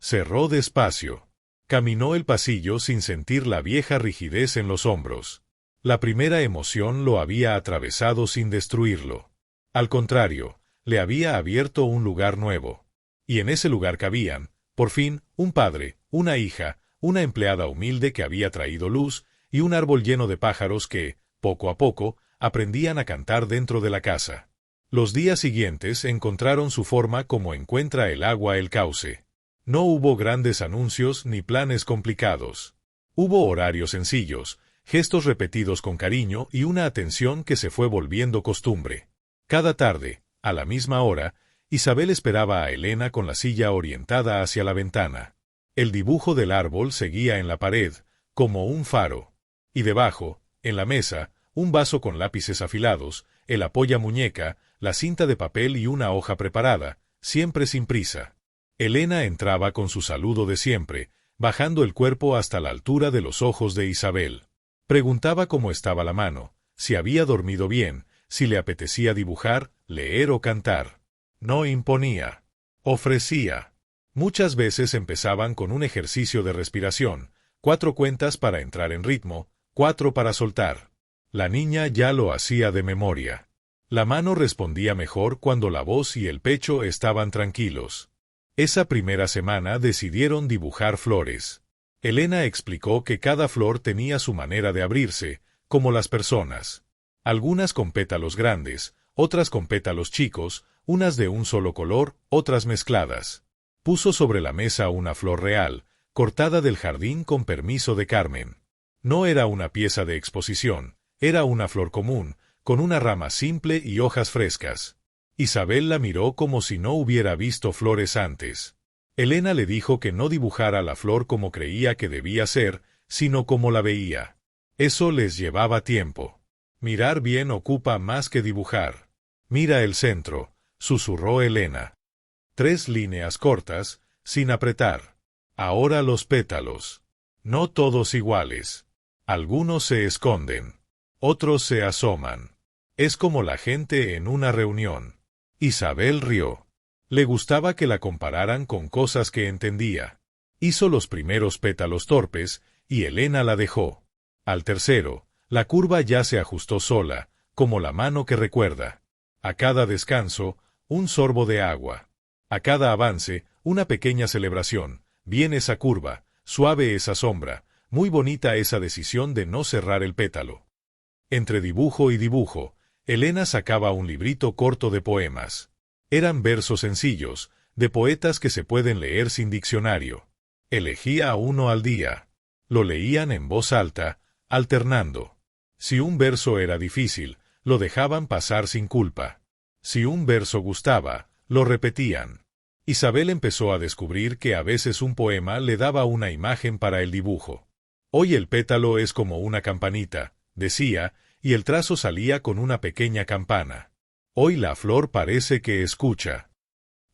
Cerró despacio. Caminó el pasillo sin sentir la vieja rigidez en los hombros. La primera emoción lo había atravesado sin destruirlo. Al contrario, le había abierto un lugar nuevo. Y en ese lugar cabían, por fin, un padre, una hija, una empleada humilde que había traído luz, y un árbol lleno de pájaros que, poco a poco, aprendían a cantar dentro de la casa. Los días siguientes encontraron su forma como encuentra el agua el cauce. No hubo grandes anuncios ni planes complicados. Hubo horarios sencillos, gestos repetidos con cariño y una atención que se fue volviendo costumbre. Cada tarde, a la misma hora, Isabel esperaba a Elena con la silla orientada hacia la ventana. El dibujo del árbol seguía en la pared, como un faro. Y debajo, en la mesa, un vaso con lápices afilados, el apoyamuñeca, la cinta de papel y una hoja preparada, siempre sin prisa. Elena entraba con su saludo de siempre, bajando el cuerpo hasta la altura de los ojos de Isabel. Preguntaba cómo estaba la mano, si había dormido bien, si le apetecía dibujar, leer o cantar. No imponía. Ofrecía. Muchas veces empezaban con un ejercicio de respiración, 4 cuentas para entrar en ritmo, 4 para soltar. La niña ya lo hacía de memoria. La mano respondía mejor cuando la voz y el pecho estaban tranquilos. Esa primera semana decidieron dibujar flores. Elena explicó que cada flor tenía su manera de abrirse, como las personas. Algunas con pétalos grandes, otras con pétalos chicos, unas de un solo color, otras mezcladas. Puso sobre la mesa una flor real, cortada del jardín con permiso de Carmen. No era una pieza de exposición, era una flor común, con una rama simple y hojas frescas. Isabel la miró como si no hubiera visto flores antes. Elena le dijo que no dibujara la flor como creía que debía ser, sino como la veía. Eso les llevaba tiempo. Mirar bien ocupa más que dibujar. Mira el centro, susurró Elena. 3 líneas cortas, sin apretar. Ahora los pétalos. No todos iguales. Algunos se esconden. Otros se asoman. Es como la gente en una reunión. Isabel rió. Le gustaba que la compararan con cosas que entendía. Hizo los primeros pétalos torpes, y Elena la dejó. Al tercero, la curva ya se ajustó sola, como la mano que recuerda. A cada descanso, un sorbo de agua. A cada avance, una pequeña celebración. Bien esa curva, suave esa sombra, muy bonita esa decisión de no cerrar el pétalo. Entre dibujo y dibujo, Elena sacaba un librito corto de poemas. Eran versos sencillos, de poetas que se pueden leer sin diccionario. Elegía uno al día. Lo leían en voz alta, alternando. Si un verso era difícil, lo dejaban pasar sin culpa. Si un verso gustaba, lo repetían. Isabel empezó a descubrir que a veces un poema le daba una imagen para el dibujo. Hoy el pétalo es como una campanita, decía, y el trazo salía con una pequeña campana. Hoy la flor parece que escucha.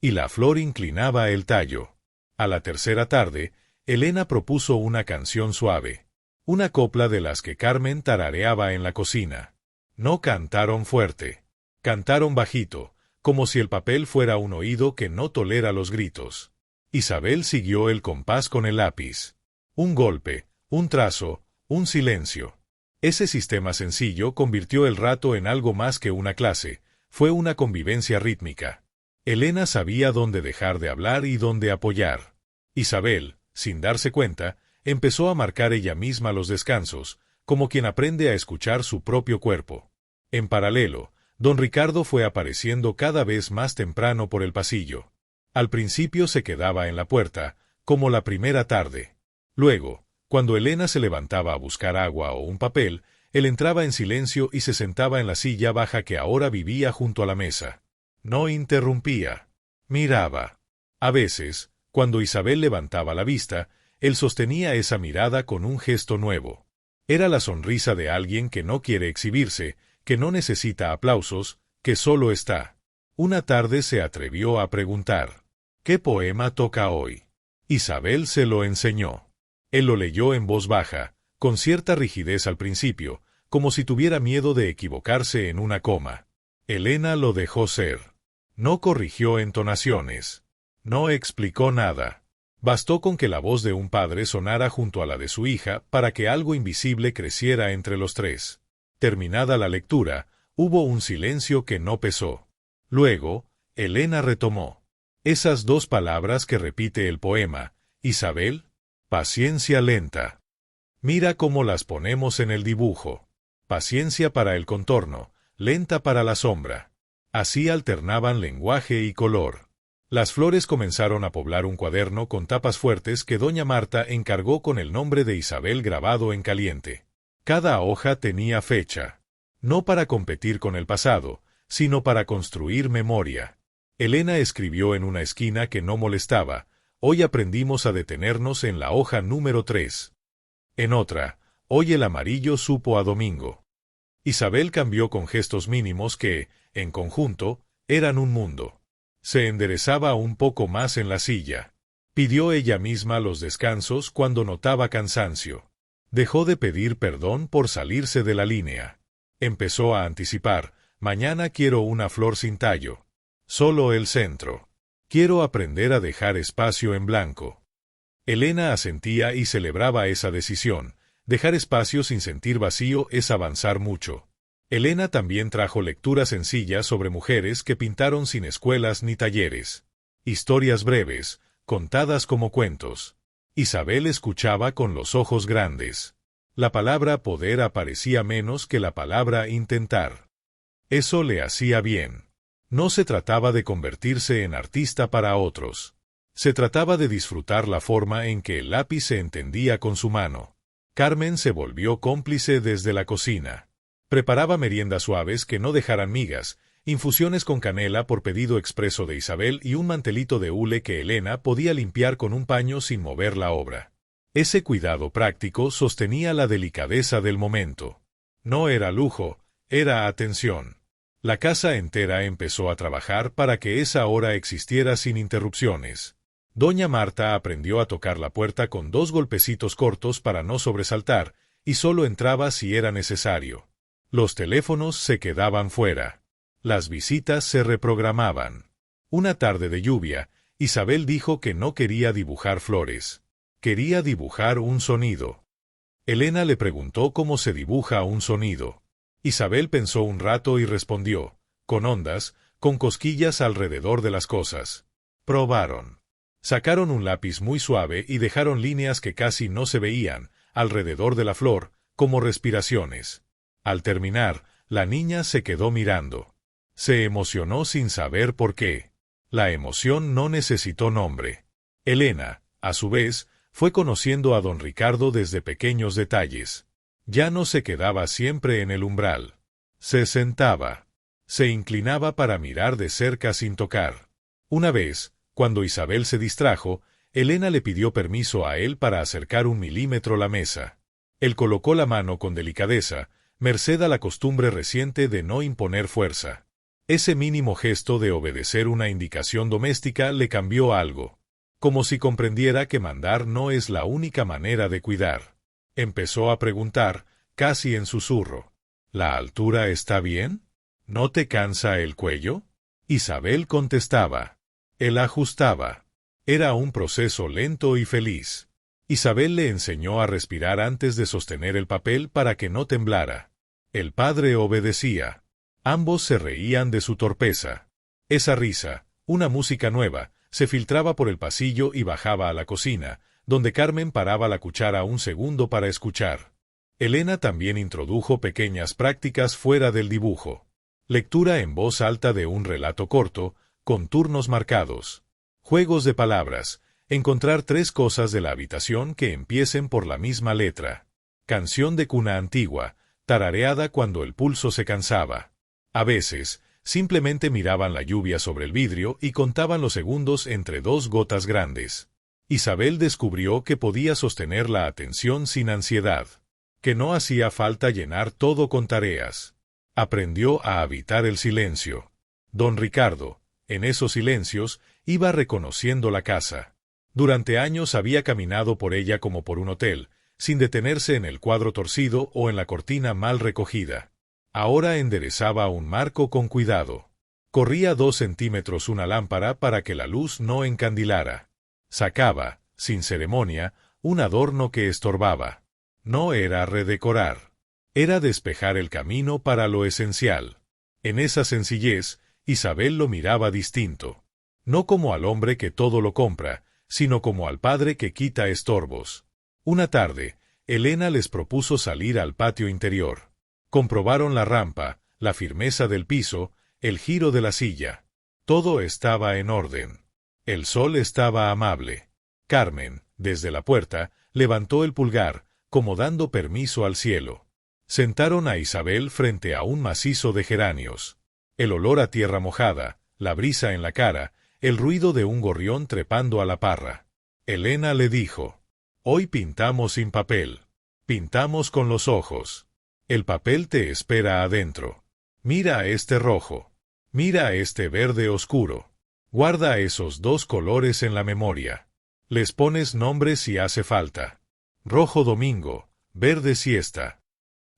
Y la flor inclinaba el tallo. A la tercera tarde, Elena propuso una canción suave. Una copla de las que Carmen tarareaba en la cocina. No cantaron fuerte. Cantaron bajito, como si el papel fuera un oído que no tolera los gritos. Isabel siguió el compás con el lápiz. Un golpe, un trazo, un silencio. Ese sistema sencillo convirtió el rato en algo más que una clase, fue una convivencia rítmica. Elena sabía dónde dejar de hablar y dónde apoyar. Isabel, sin darse cuenta, empezó a marcar ella misma los descansos, como quien aprende a escuchar su propio cuerpo. En paralelo, don Ricardo fue apareciendo cada vez más temprano por el pasillo. Al principio se quedaba en la puerta, como la primera tarde. Luego, cuando Elena se levantaba a buscar agua o un papel, él entraba en silencio y se sentaba en la silla baja que ahora vivía junto a la mesa. No interrumpía. Miraba. A veces, cuando Isabel levantaba la vista, él sostenía esa mirada con un gesto nuevo. Era la sonrisa de alguien que no quiere exhibirse, que no necesita aplausos, que solo está. Una tarde se atrevió a preguntar: ¿qué poema toca hoy? Isabel se lo enseñó. Él lo leyó en voz baja, con cierta rigidez al principio, como si tuviera miedo de equivocarse en una coma. Elena lo dejó ser. No corrigió entonaciones. No explicó nada. Bastó con que la voz de un padre sonara junto a la de su hija para que algo invisible creciera entre los tres. Terminada la lectura, hubo un silencio que no pesó. Luego, Elena retomó. Esas 2 palabras que repite el poema, Isabel, paciencia lenta. Mira cómo las ponemos en el dibujo. Paciencia para el contorno, lenta para la sombra. Así alternaban lenguaje y color. Las flores comenzaron a poblar un cuaderno con tapas fuertes que doña Marta encargó con el nombre de Isabel grabado en caliente. Cada hoja tenía fecha. No para competir con el pasado, sino para construir memoria. Elena escribió en una esquina que no molestaba: hoy aprendimos a detenernos en la hoja número 3. En otra, hoy el amarillo supo a domingo. Isabel cambió con gestos mínimos que, en conjunto, eran un mundo. Se enderezaba un poco más en la silla. Pidió ella misma los descansos cuando notaba cansancio. Dejó de pedir perdón por salirse de la línea. Empezó a anticipar: mañana quiero una flor sin tallo. Solo el centro. Quiero aprender a dejar espacio en blanco. Elena asentía y celebraba esa decisión. Dejar espacio sin sentir vacío es avanzar mucho. Elena también trajo lecturas sencillas sobre mujeres que pintaron sin escuelas ni talleres. Historias breves, contadas como cuentos. Isabel escuchaba con los ojos grandes. La palabra poder aparecía menos que la palabra intentar. Eso le hacía bien. No se trataba de convertirse en artista para otros. Se trataba de disfrutar la forma en que el lápiz se entendía con su mano. Carmen se volvió cómplice desde la cocina. Preparaba meriendas suaves que no dejaran migas, infusiones con canela por pedido expreso de Isabel y un mantelito de hule que Elena podía limpiar con un paño sin mover la obra. Ese cuidado práctico sostenía la delicadeza del momento. No era lujo, era atención. La casa entera empezó a trabajar para que esa hora existiera sin interrupciones. Doña Marta aprendió a tocar la puerta con 2 golpecitos cortos para no sobresaltar, y solo entraba si era necesario. Los teléfonos se quedaban fuera. Las visitas se reprogramaban. Una tarde de lluvia, Isabel dijo que no quería dibujar flores. Quería dibujar un sonido. Elena le preguntó cómo se dibuja un sonido. Isabel pensó un rato y respondió, con ondas, con cosquillas alrededor de las cosas. Probaron. Sacaron un lápiz muy suave y dejaron líneas que casi no se veían, alrededor de la flor, como respiraciones. Al terminar, la niña se quedó mirando. Se emocionó sin saber por qué. La emoción no necesitó nombre. Elena, a su vez, fue conociendo a don Ricardo desde pequeños detalles. Ya no se quedaba siempre en el umbral. Se sentaba. Se inclinaba para mirar de cerca sin tocar. Una vez, cuando Isabel se distrajo, Elena le pidió permiso a él para acercar 1 milímetro la mesa. Él colocó la mano con delicadeza, merced a la costumbre reciente de no imponer fuerza. Ese mínimo gesto de obedecer una indicación doméstica le cambió algo. Como si comprendiera que mandar no es la única manera de cuidar. Empezó a preguntar, casi en susurro. ¿La altura está bien? ¿No te cansa el cuello? Isabel contestaba. Él ajustaba. Era un proceso lento y feliz. Isabel le enseñó a respirar antes de sostener el papel para que no temblara. El padre obedecía. Ambos se reían de su torpeza. Esa risa, una música nueva, se filtraba por el pasillo y bajaba a la cocina, donde Carmen paraba la cuchara un segundo para escuchar. Elena también introdujo pequeñas prácticas fuera del dibujo. Lectura en voz alta de un relato corto, con turnos marcados. Juegos de palabras. Encontrar 3 cosas de la habitación que empiecen por la misma letra. Canción de cuna antigua, tarareada cuando el pulso se cansaba. A veces, simplemente miraban la lluvia sobre el vidrio y contaban los segundos entre 2 gotas grandes. Isabel descubrió que podía sostener la atención sin ansiedad, que no hacía falta llenar todo con tareas. Aprendió a habitar el silencio. Don Ricardo, en esos silencios, iba reconociendo la casa. Durante años había caminado por ella como por un hotel, sin detenerse en el cuadro torcido o en la cortina mal recogida. Ahora enderezaba un marco con cuidado. Corría 2 centímetros una lámpara para que la luz no encandilara. Sacaba, sin ceremonia, un adorno que estorbaba. No era redecorar. Era despejar el camino para lo esencial. En esa sencillez, Isabel lo miraba distinto. No como al hombre que todo lo compra, sino como al padre que quita estorbos. Una tarde, Elena les propuso salir al patio interior. Comprobaron la rampa, la firmeza del piso, el giro de la silla. Todo estaba en orden. El sol estaba amable. Carmen, desde la puerta, levantó el pulgar, como dando permiso al cielo. Sentaron a Isabel frente a un macizo de geranios. El olor a tierra mojada, la brisa en la cara, el ruido de un gorrión trepando a la parra. Elena le dijo, «Hoy pintamos sin papel. Pintamos con los ojos. El papel te espera adentro. Mira este rojo. Mira este verde oscuro. Guarda esos 2 colores en la memoria. Les pones nombre si hace falta. Rojo domingo, verde siesta.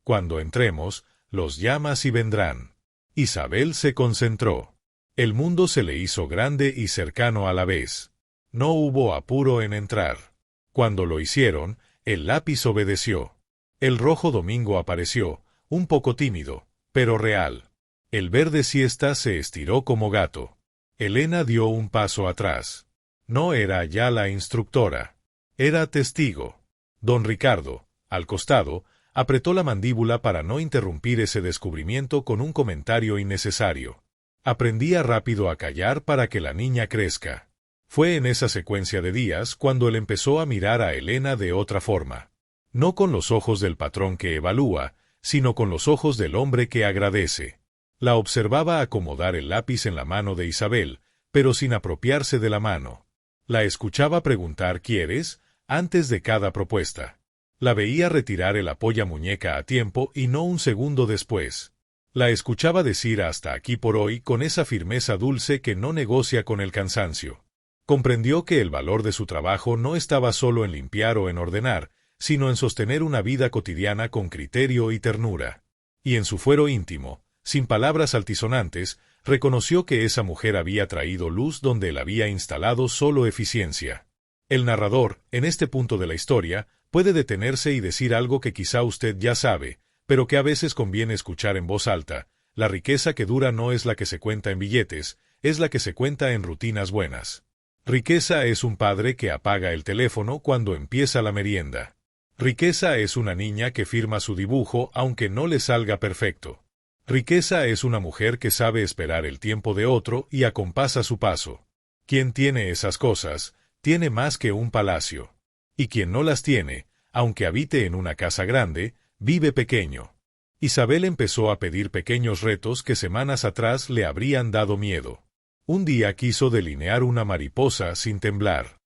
Cuando entremos, los llamas y vendrán». Isabel se concentró. El mundo se le hizo grande y cercano a la vez. No hubo apuro en entrar. Cuando lo hicieron, el lápiz obedeció. El rojo domingo apareció, un poco tímido, pero real. El verde siesta se estiró como gato. Elena dio un paso atrás. No era ya la instructora. Era testigo. Don Ricardo, al costado, apretó la mandíbula para no interrumpir ese descubrimiento con un comentario innecesario. Aprendía rápido a callar para que la niña crezca. Fue en esa secuencia de días cuando él empezó a mirar a Elena de otra forma. No con los ojos del patrón que evalúa, sino con los ojos del hombre que agradece. La observaba acomodar el lápiz en la mano de Isabel, pero sin apropiarse de la mano. La escuchaba preguntar ¿quieres? Antes de cada propuesta. La veía retirar el apoyamuñeca a tiempo y no un segundo después. La escuchaba decir hasta aquí por hoy con esa firmeza dulce que no negocia con el cansancio. Comprendió que el valor de su trabajo no estaba solo en limpiar o en ordenar, sino en sostener una vida cotidiana con criterio y ternura. Y en su fuero íntimo, sin palabras altisonantes, reconoció que esa mujer había traído luz donde él había instalado solo eficiencia. El narrador, en este punto de la historia, puede detenerse y decir algo que quizá usted ya sabe, pero que a veces conviene escuchar en voz alta: la riqueza que dura no es la que se cuenta en billetes, es la que se cuenta en rutinas buenas. Riqueza es un padre que apaga el teléfono cuando empieza la merienda. Riqueza es una niña que firma su dibujo aunque no le salga perfecto. Riqueza es una mujer que sabe esperar el tiempo de otro y acompasa su paso. Quien tiene esas cosas, tiene más que un palacio. Y quien no las tiene, aunque habite en una casa grande, vive pequeño. Isabel empezó a pedir pequeños retos que semanas atrás le habrían dado miedo. Un día quiso delinear una mariposa sin temblar.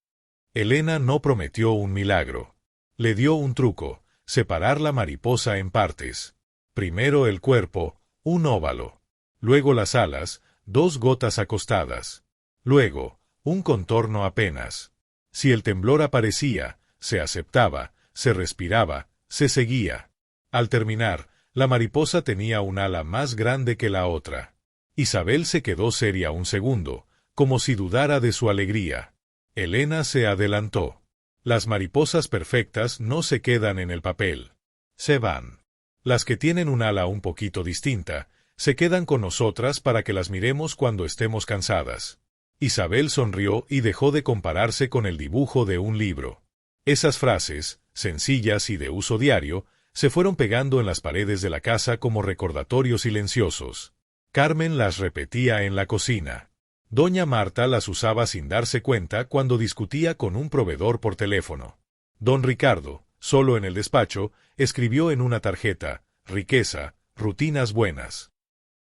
Elena no prometió un milagro. Le dio un truco: separar la mariposa en partes. Primero el cuerpo, un óvalo. Luego las alas, 2 gotas acostadas. Luego, un contorno apenas. Si el temblor aparecía, se aceptaba, se respiraba, se seguía. Al terminar, la mariposa tenía un ala más grande que la otra. Isabel se quedó seria un segundo, como si dudara de su alegría. Elena se adelantó. Las mariposas perfectas no se quedan en el papel. Se van. Las que tienen un ala un poquito distinta, se quedan con nosotras para que las miremos cuando estemos cansadas. Isabel sonrió y dejó de compararse con el dibujo de un libro. Esas frases, sencillas y de uso diario, se fueron pegando en las paredes de la casa como recordatorios silenciosos. Carmen las repetía en la cocina. Doña Marta las usaba sin darse cuenta cuando discutía con un proveedor por teléfono. Don Ricardo, solo en el despacho, escribió en una tarjeta: riqueza, rutinas buenas.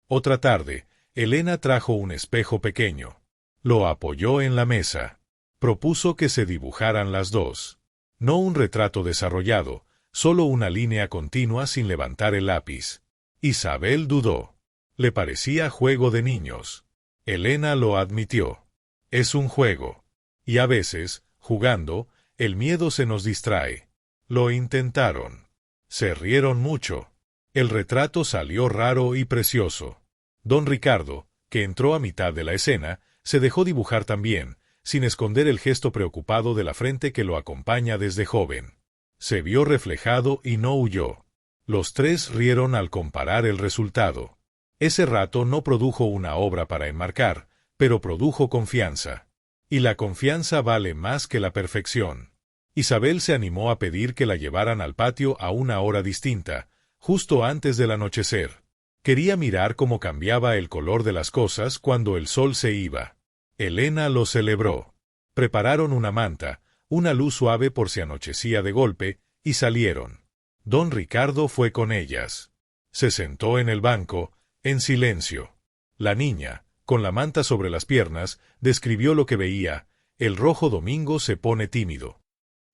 Otra tarde, Elena trajo un espejo pequeño. Lo apoyó en la mesa. Propuso que se dibujaran las dos. No un retrato desarrollado, solo una línea continua sin levantar el lápiz. Isabel dudó. Le parecía juego de niños. Elena lo admitió. Es un juego. Y a veces, jugando, el miedo se nos distrae. Lo intentaron. Se rieron mucho. El retrato salió raro y precioso. Don Ricardo, que entró a mitad de la escena, se dejó dibujar también, sin esconder el gesto preocupado de la frente que lo acompaña desde joven. Se vio reflejado y no huyó. Los tres rieron al comparar el resultado. Ese rato no produjo una obra para enmarcar, pero produjo confianza. Y la confianza vale más que la perfección. Isabel se animó a pedir que la llevaran al patio a una hora distinta, justo antes del anochecer. Quería mirar cómo cambiaba el color de las cosas cuando el sol se iba. Elena lo celebró. Prepararon una manta, una luz suave por si anochecía de golpe, y salieron. Don Ricardo fue con ellas. Se sentó en el banco, en silencio. La niña, con la manta sobre las piernas, describió lo que veía: el rojo domingo se pone tímido.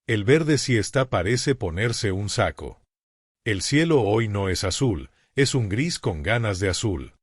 El verde siesta parece ponerse un saco. El cielo hoy no es azul, es un gris con ganas de azul.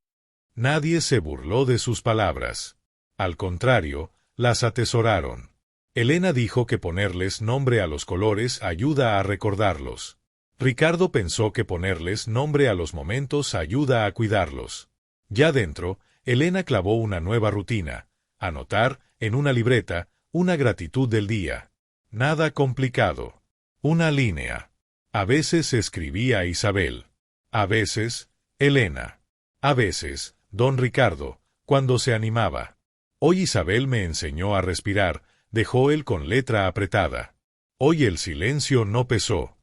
Nadie se burló de sus palabras. Al contrario, las atesoraron. Elena dijo que ponerles nombre a los colores ayuda a recordarlos. Ricardo pensó que ponerles nombre a los momentos ayuda a cuidarlos. Ya dentro, Elena clavó una nueva rutina: anotar, en una libreta, una gratitud del día. Nada complicado. Una línea. A veces escribía Isabel. A veces, Elena. A veces, don Ricardo, cuando se animaba. Hoy Isabel me enseñó a respirar, dejó él con letra apretada. Hoy el silencio no pesó.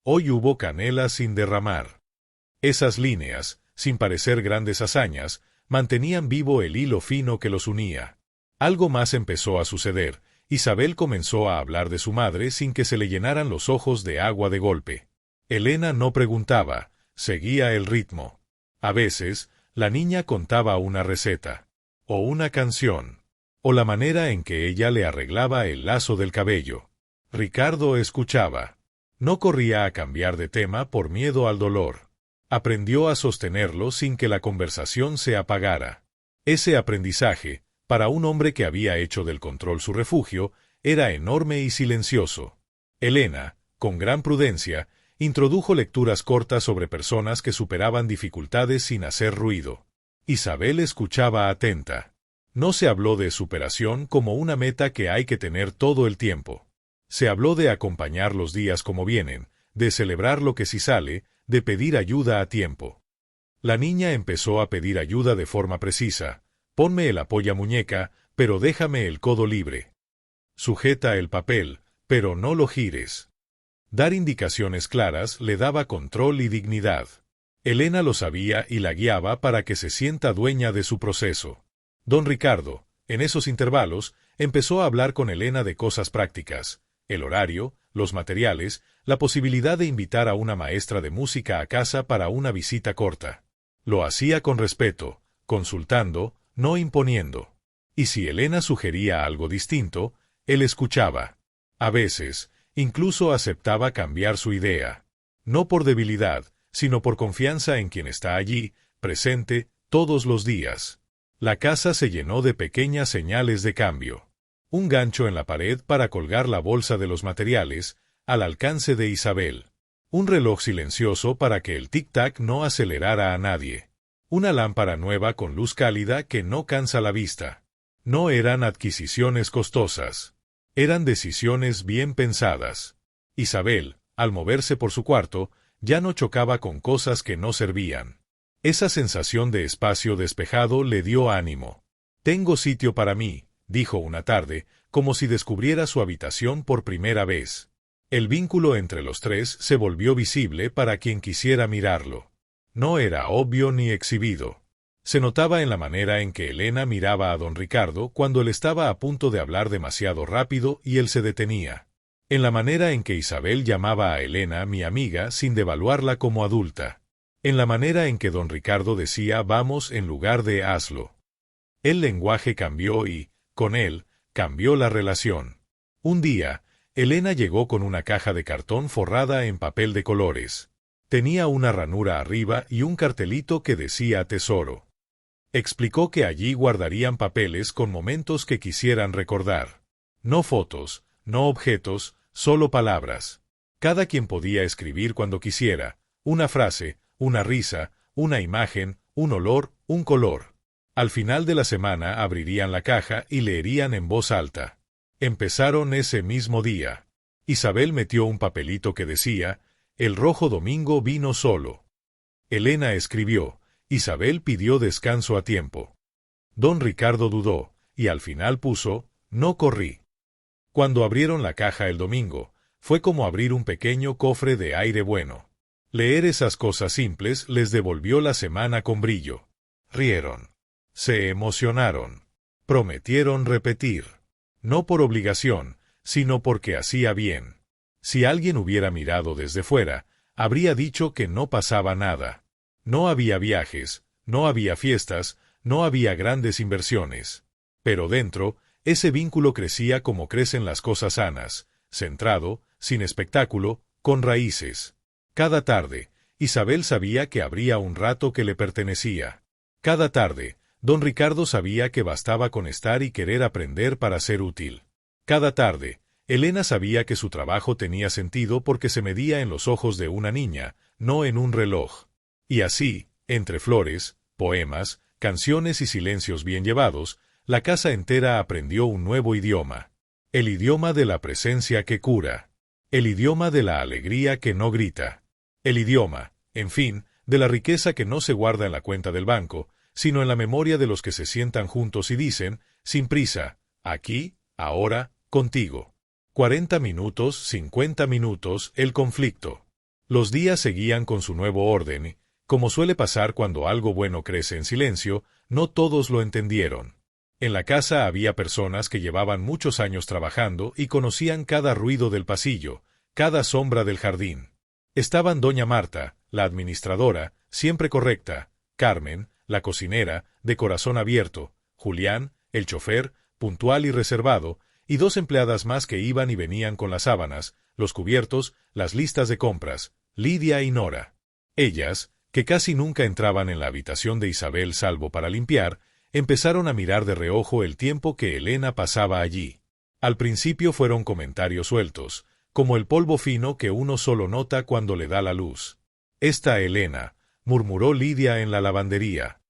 Hoy hubo canela sin derramar. Esas líneas, sin parecer grandes hazañas, mantenían vivo el hilo fino que los unía. Algo más empezó a suceder. Isabel comenzó a hablar de su madre sin que se le llenaran los ojos de agua de golpe. Elena no preguntaba, seguía el ritmo. A veces, la niña contaba una receta, o una canción, o la manera en que ella le arreglaba el lazo del cabello. Ricardo escuchaba. No corría a cambiar de tema por miedo al dolor. Aprendió a sostenerlo sin que la conversación se apagara. Ese aprendizaje, para un hombre que había hecho del control su refugio, era enorme y silencioso. Elena, con gran prudencia, introdujo lecturas cortas sobre personas que superaban dificultades sin hacer ruido. Isabel escuchaba atenta. No se habló de superación como una meta que hay que tener todo el tiempo. Se habló de acompañar los días como vienen, de celebrar lo que sí sale, de pedir ayuda a tiempo. La niña empezó a pedir ayuda de forma precisa. Ponme el apoyamuñeca, pero déjame el codo libre. Sujeta el papel, pero no lo gires. Dar indicaciones claras le daba control y dignidad. Elena lo sabía y la guiaba para que se sienta dueña de su proceso. Don Ricardo, en esos intervalos, empezó a hablar con Elena de cosas prácticas, el horario, los materiales, la posibilidad de invitar a una maestra de música a casa para una visita corta. Lo hacía con respeto, consultando, no imponiendo. Y si Elena sugería algo distinto, él escuchaba. A veces, incluso aceptaba cambiar su idea. No por debilidad, sino por confianza en quien está allí, presente, todos los días. La casa se llenó de pequeñas señales de cambio. Un gancho en la pared para colgar la bolsa de los materiales, al alcance de Isabel. Un reloj silencioso para que el tic-tac no acelerara a nadie. Una lámpara nueva con luz cálida que no cansa la vista. No eran adquisiciones costosas. Eran decisiones bien pensadas. Isabel, al moverse por su cuarto, ya no chocaba con cosas que no servían. Esa sensación de espacio despejado le dio ánimo. «Tengo sitio para mí», dijo una tarde, como si descubriera su habitación por primera vez. El vínculo entre los tres se volvió visible para quien quisiera mirarlo. No era obvio ni exhibido. Se notaba en la manera en que Elena miraba a don Ricardo cuando él estaba a punto de hablar demasiado rápido y él se detenía. En la manera en que Isabel llamaba a Elena mi amiga sin devaluarla como adulta. En la manera en que don Ricardo decía vamos en lugar de hazlo. El lenguaje cambió y, con él, cambió la relación. Un día, Elena llegó con una caja de cartón forrada en papel de colores. Tenía una ranura arriba y un cartelito que decía tesoro. Explicó que allí guardarían papeles con momentos que quisieran recordar. No fotos, no objetos, solo palabras. Cada quien podía escribir cuando quisiera, una frase, una risa, una imagen, un olor, un color. Al final de la semana abrirían la caja y leerían en voz alta. Empezaron ese mismo día. Isabel metió un papelito que decía, «El rojo domingo vino solo». Elena escribió, Isabel pidió descanso a tiempo. Don Ricardo dudó, y al final puso, «No corrí». Cuando abrieron la caja el domingo, fue como abrir un pequeño cofre de aire bueno. Leer esas cosas simples les devolvió la semana con brillo. Rieron. Se emocionaron. Prometieron repetir. No por obligación, sino porque hacía bien. Si alguien hubiera mirado desde fuera, habría dicho que no pasaba nada. No había viajes, no había fiestas, no había grandes inversiones. Pero dentro, ese vínculo crecía como crecen las cosas sanas, centrado, sin espectáculo, con raíces. Cada tarde, Isabel sabía que habría un rato que le pertenecía. Cada tarde, don Ricardo sabía que bastaba con estar y querer aprender para ser útil. Cada tarde, Elena sabía que su trabajo tenía sentido porque se medía en los ojos de una niña, no en un reloj. Y así, entre flores, poemas, canciones y silencios bien llevados, la casa entera aprendió un nuevo idioma. El idioma de la presencia que cura. El idioma de la alegría que no grita. El idioma, en fin, de la riqueza que no se guarda en la cuenta del banco, sino en la memoria de los que se sientan juntos y dicen, sin prisa, aquí, ahora, contigo. 40 minutos, 50 minutos, el conflicto. Los días seguían con su nuevo orden. Como suele pasar cuando algo bueno crece en silencio, no todos lo entendieron. En la casa había personas que llevaban muchos años trabajando y conocían cada ruido del pasillo, cada sombra del jardín. Estaban doña Marta, la administradora, siempre correcta, Carmen, la cocinera, de corazón abierto, Julián, el chofer, puntual y reservado, y 2 empleadas más que iban y venían con las sábanas, los cubiertos, las listas de compras, Lidia y Nora. Ellas, que casi nunca entraban en la habitación de Isabel salvo para limpiar, empezaron a mirar de reojo el tiempo que Elena pasaba allí. Al principio fueron comentarios sueltos, como el polvo fino que uno solo nota cuando le da la luz. «Esta Elena», murmuró Lidia en la lavandería.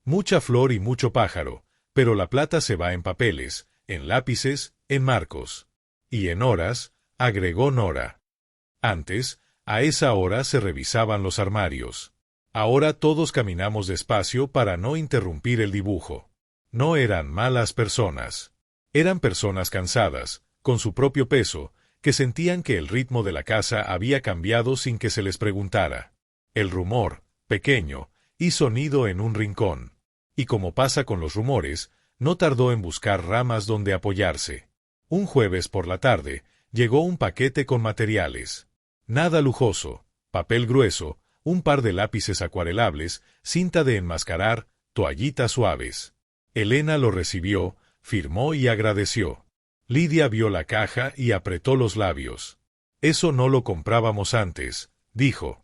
«Mucha flor y mucho pájaro, pero la plata se va en papeles, en lápices, en marcos. Y en horas», agregó Nora. Antes, a esa hora se revisaban los armarios. Ahora todos caminamos despacio para no interrumpir el dibujo. No eran malas personas. Eran personas cansadas, con su propio peso, que sentían que el ritmo de la casa había cambiado sin que se les preguntara. El rumor, pequeño, hizo nido en un rincón. Y como pasa con los rumores, no tardó en buscar ramas donde apoyarse. Un jueves por la tarde, llegó un paquete con materiales. Nada lujoso, papel grueso, un par de lápices acuarelables, cinta de enmascarar, toallitas suaves. Elena lo recibió, firmó y agradeció. Lidia vio la caja y apretó los labios. «Eso no lo comprábamos antes», dijo.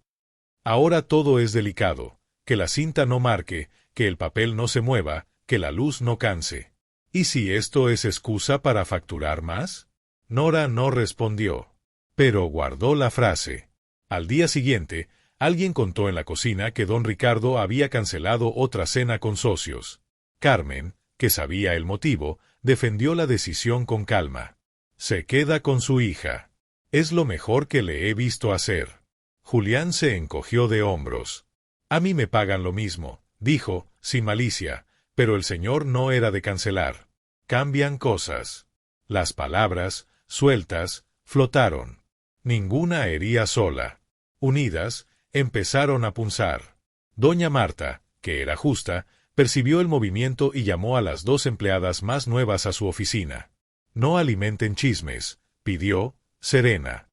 «Ahora todo es delicado, que la cinta no marque, que el papel no se mueva, que la luz no canse. ¿Y si esto es excusa para facturar más?» Nora no respondió, pero guardó la frase. Al día siguiente, alguien contó en la cocina que don Ricardo había cancelado otra cena con socios. Carmen, que sabía el motivo, defendió la decisión con calma. «Se queda con su hija. Es lo mejor que le he visto hacer». Julián se encogió de hombros. «A mí me pagan lo mismo», dijo, sin malicia, pero el señor no era de cancelar. Cambian cosas. Las palabras, sueltas, flotaron. Ninguna hería sola. Unidas, empezaron a punzar. Doña Marta, que era justa, percibió el movimiento y llamó a las 2 empleadas más nuevas a su oficina. «No alimenten chismes», pidió, serena.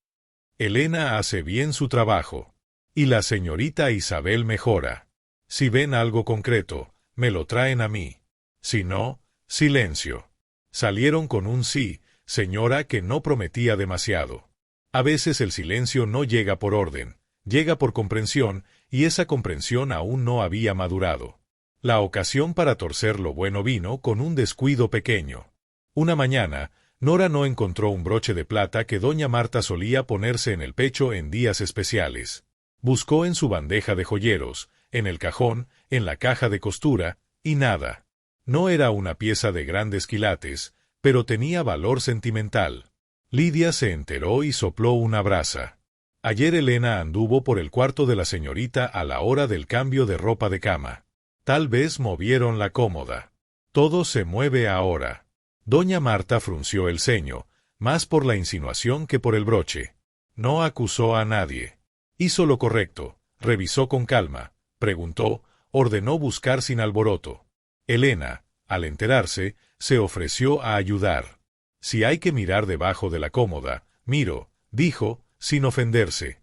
«Elena hace bien su trabajo. Y la señorita Isabel mejora. Si ven algo concreto, me lo traen a mí. Si no, silencio». Salieron con un sí, señora, que no prometía demasiado. A veces el silencio no llega por orden, llega por comprensión, y esa comprensión aún no había madurado. La ocasión para torcer lo bueno vino con un descuido pequeño. Una mañana, Nora no encontró un broche de plata que doña Marta solía ponerse en el pecho en días especiales. Buscó en su bandeja de joyeros, en el cajón, en la caja de costura, y nada. No era una pieza de grandes quilates, pero tenía valor sentimental. Lidia se enteró y sopló una brasa. Ayer Elena anduvo por el cuarto de la señorita a la hora del cambio de ropa de cama. Tal vez movieron la cómoda. Todo se mueve ahora. Doña Marta frunció el ceño, más por la insinuación que por el broche. No acusó a nadie. Hizo lo correcto, revisó con calma, preguntó, ordenó buscar sin alboroto. Elena, al enterarse, se ofreció a ayudar. «Si hay que mirar debajo de la cómoda, miro», dijo, sin ofenderse.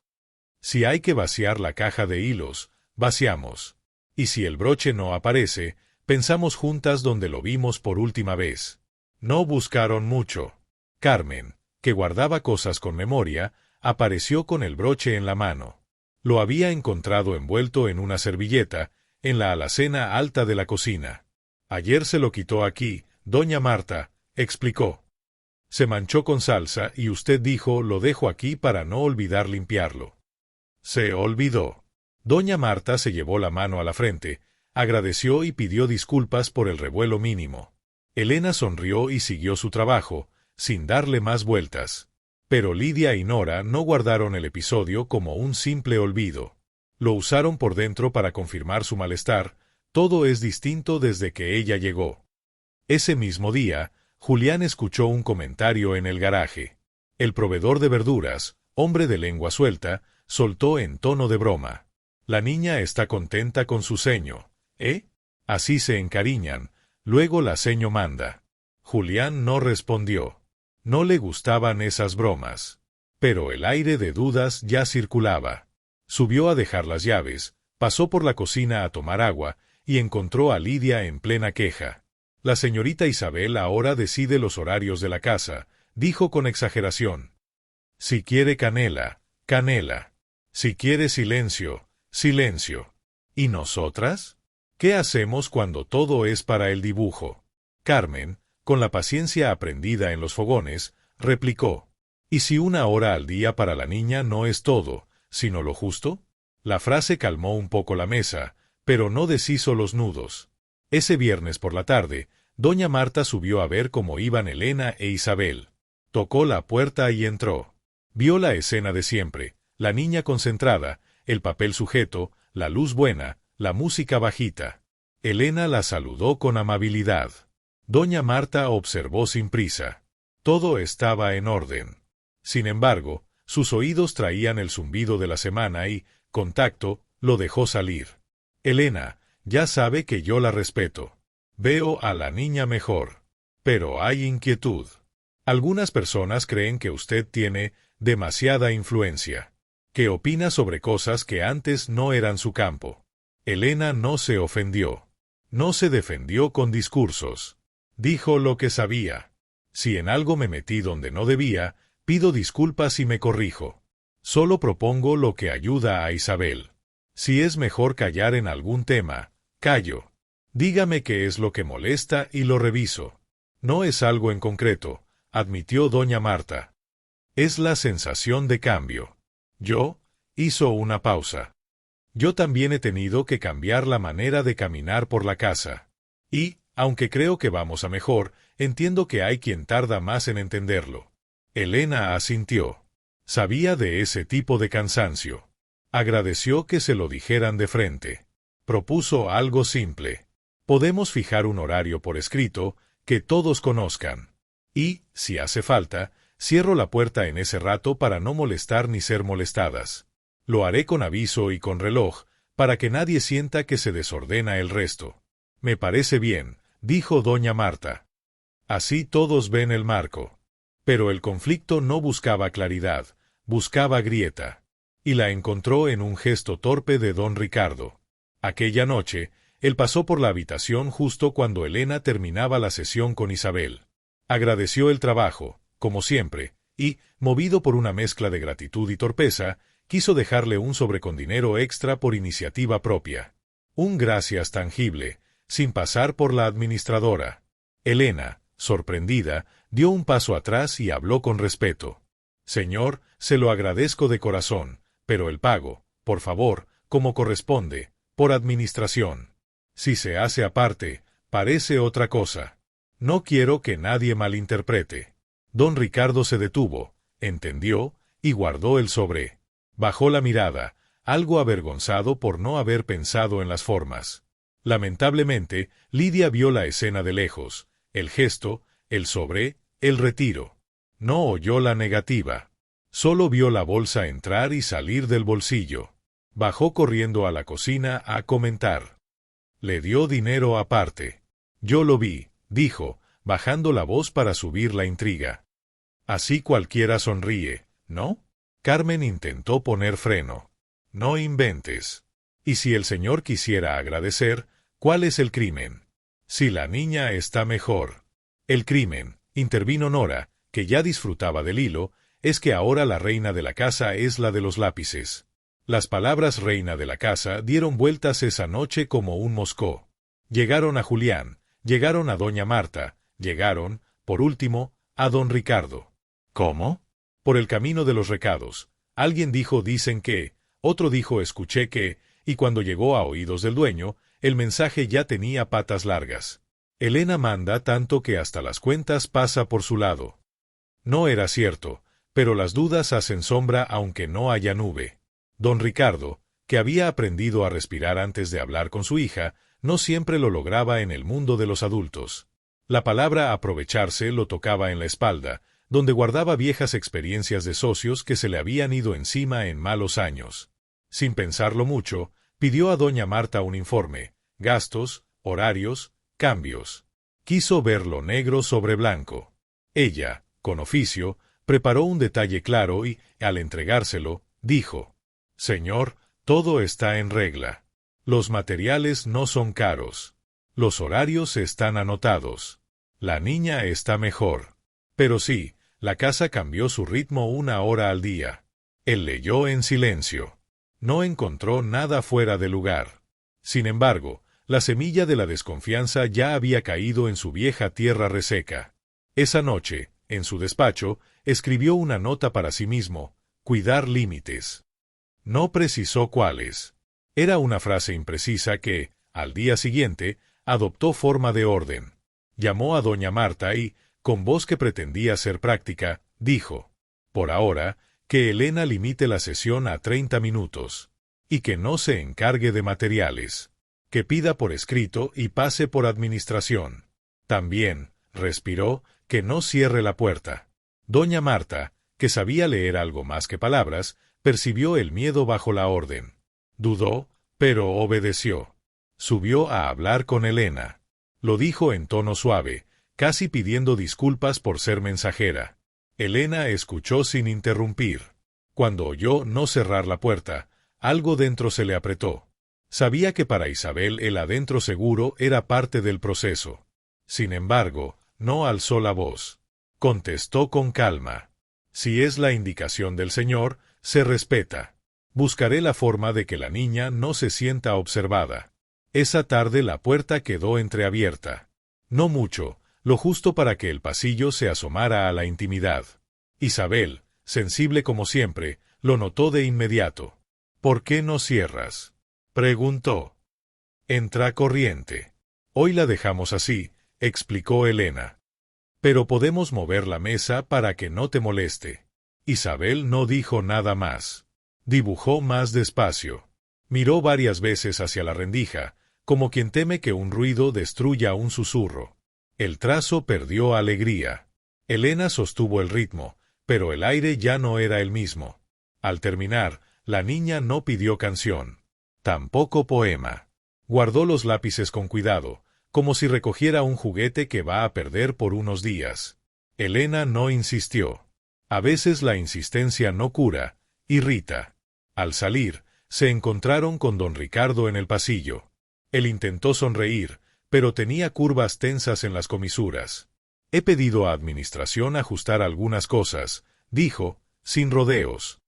«Si hay que vaciar la caja de hilos, vaciamos. Y si el broche no aparece, pensamos juntas donde lo vimos por última vez». No buscaron mucho. Carmen, que guardaba cosas con memoria, apareció con el broche en la mano. Lo había encontrado envuelto en una servilleta, en la alacena alta de la cocina. «Ayer se lo quitó aquí, doña Marta», explicó. «Se manchó con salsa y usted dijo, lo dejo aquí para no olvidar limpiarlo». Se olvidó. Doña Marta se llevó la mano a la frente, agradeció y pidió disculpas por el revuelo mínimo. Elena sonrió y siguió su trabajo, sin darle más vueltas. Pero Lidia y Nora no guardaron el episodio como un simple olvido. Lo usaron por dentro para confirmar su malestar. Todo es distinto desde que ella llegó. Ese mismo día, Julián escuchó un comentario en el garaje. El proveedor de verduras, hombre de lengua suelta, soltó en tono de broma. La niña está contenta con su ceño, ¿eh? Así se encariñan, luego la ceño manda. Julián no respondió. No le gustaban esas bromas. Pero el aire de dudas ya circulaba. Subió a dejar las llaves, pasó por la cocina a tomar agua, y encontró a Lidia en plena queja. La señorita Isabel ahora decide los horarios de la casa, dijo con exageración. Si quiere canela, canela. Si quiere silencio, silencio. ¿Y nosotras? ¿Qué hacemos cuando todo es para el dibujo? Carmen, con la paciencia aprendida en los fogones, replicó. ¿Y si 1 hora al día para la niña no es todo, sino lo justo? La frase calmó un poco la mesa, pero no deshizo los nudos. Ese viernes por la tarde, doña Marta subió a ver cómo iban Elena e Isabel. Tocó la puerta y entró. Vio la escena de siempre, la niña concentrada, el papel sujeto, la luz buena, la música bajita. Elena la saludó con amabilidad. Doña Marta observó sin prisa. Todo estaba en orden. Sin embargo, sus oídos traían el zumbido de la semana y, con tacto, lo dejó salir. Elena, ya sabe que yo la respeto. Veo a la niña mejor. Pero hay inquietud. Algunas personas creen que usted tiene demasiada influencia, que opina sobre cosas que antes no eran su campo. Elena no se ofendió. No se defendió con discursos. Dijo lo que sabía. Si en algo me metí donde no debía, pido disculpas y me corrijo. Solo propongo lo que ayuda a Isabel. Si es mejor callar en algún tema, callo. Dígame qué es lo que molesta y lo reviso. No es algo en concreto, admitió doña Marta. Es la sensación de cambio. Hizo una pausa. Yo también he tenido que cambiar la manera de caminar por la casa. Y, aunque creo que vamos a mejor, entiendo que hay quien tarda más en entenderlo. Elena asintió. Sabía de ese tipo de cansancio. Agradeció que se lo dijeran de frente. Propuso algo simple. Podemos fijar un horario por escrito, que todos conozcan. Y, si hace falta, cierro la puerta en ese rato para no molestar ni ser molestadas. Lo haré con aviso y con reloj, para que nadie sienta que se desordena el resto. Me parece bien, dijo doña Marta. Así todos ven el marco. Pero el conflicto no buscaba claridad, buscaba grieta. Y la encontró en un gesto torpe de don Ricardo. Aquella noche, él pasó por la habitación justo cuando Elena terminaba la sesión con Isabel. Agradeció el trabajo, como siempre, y, movido por una mezcla de gratitud y torpeza, quiso dejarle un sobre con dinero extra por iniciativa propia. Un gracias tangible, sin pasar por la administradora. Elena, sorprendida, dio un paso atrás y habló con respeto. Señor, se lo agradezco de corazón, pero el pago, por favor, como corresponde, por administración. Si se hace aparte, parece otra cosa. No quiero que nadie malinterprete. Don Ricardo se detuvo, entendió, y guardó el sobre. Bajó la mirada, algo avergonzado por no haber pensado en las formas. Lamentablemente, Lidia vio la escena de lejos, el gesto, el sobre, el retiro. No oyó la negativa. Solo vio la bolsa entrar y salir del bolsillo. Bajó corriendo a la cocina a comentar. Le dio dinero aparte. Yo lo vi, dijo, bajando la voz para subir la intriga. Así cualquiera sonríe, ¿no? Carmen intentó poner freno. No inventes. Y si el señor quisiera agradecer, ¿cuál es el crimen? Si la niña está mejor. El crimen, intervino Nora, que ya disfrutaba del hilo, es que ahora la reina de la casa es la de los lápices. Las palabras reina de la casa dieron vueltas esa noche como un moscó. Llegaron a Julián, llegaron a doña Marta, llegaron, por último, a don Ricardo. ¿Cómo? Por el camino de los recados. Alguien dijo dicen que, otro dijo escuché que, y cuando llegó a oídos del dueño, el mensaje ya tenía patas largas. Elena manda tanto que hasta las cuentas pasa por su lado. No era cierto, pero las dudas hacen sombra aunque no haya nube. Don Ricardo, que había aprendido a respirar antes de hablar con su hija, no siempre lo lograba en el mundo de los adultos. La palabra aprovecharse lo tocaba en la espalda, donde guardaba viejas experiencias de socios que se le habían ido encima en malos años. Sin pensarlo mucho, pidió a doña Marta un informe, gastos, horarios, cambios. Quiso verlo negro sobre blanco. Ella, con oficio, preparó un detalle claro y, al entregárselo, dijo: «Señor, todo está en regla. Los materiales no son caros. Los horarios están anotados. La niña está mejor. Pero sí, la casa cambió su ritmo 1 hora al día». Él leyó en silencio. No encontró nada fuera de lugar. Sin embargo, la semilla de la desconfianza ya había caído en su vieja tierra reseca. Esa noche, en su despacho, escribió una nota para sí mismo: cuidar límites. No precisó cuáles. Era una frase imprecisa que, al día siguiente, adoptó forma de orden. Llamó a doña Marta y, con voz que pretendía ser práctica, dijo: «Por ahora, que Elena limite la sesión a 30 minutos. Y que no se encargue de materiales. Que pida por escrito y pase por administración. También», respiró, «que no cierre la puerta». Doña Marta, que sabía leer algo más que palabras, percibió el miedo bajo la orden. Dudó, pero obedeció. Subió a hablar con Elena. Lo dijo en tono suave, casi pidiendo disculpas por ser mensajera. Elena escuchó sin interrumpir. Cuando oyó no cerrar la puerta, algo dentro se le apretó. Sabía que para Isabel el adentro seguro era parte del proceso. Sin embargo, no alzó la voz. Contestó con calma: «Si es la indicación del Señor, se respeta. Buscaré la forma de que la niña no se sienta observada». Esa tarde la puerta quedó entreabierta. No mucho, lo justo para que el pasillo se asomara a la intimidad. Isabel, sensible como siempre, lo notó de inmediato. «¿Por qué no cierras?», preguntó. «Entra corriente. Hoy la dejamos así», explicó Elena. «Pero podemos mover la mesa para que no te moleste». Isabel no dijo nada más. Dibujó más despacio. Miró varias veces hacia la rendija, como quien teme que un ruido destruya un susurro. El trazo perdió alegría. Elena sostuvo el ritmo, pero el aire ya no era el mismo. Al terminar, la niña no pidió canción. Tampoco poema. Guardó los lápices con cuidado, como si recogiera un juguete que va a perder por unos días. Elena no insistió. A veces la insistencia no cura, irrita. Al salir, se encontraron con don Ricardo en el pasillo. Él intentó sonreír, pero tenía curvas tensas en las comisuras. «He pedido a administración ajustar algunas cosas», dijo, sin rodeos.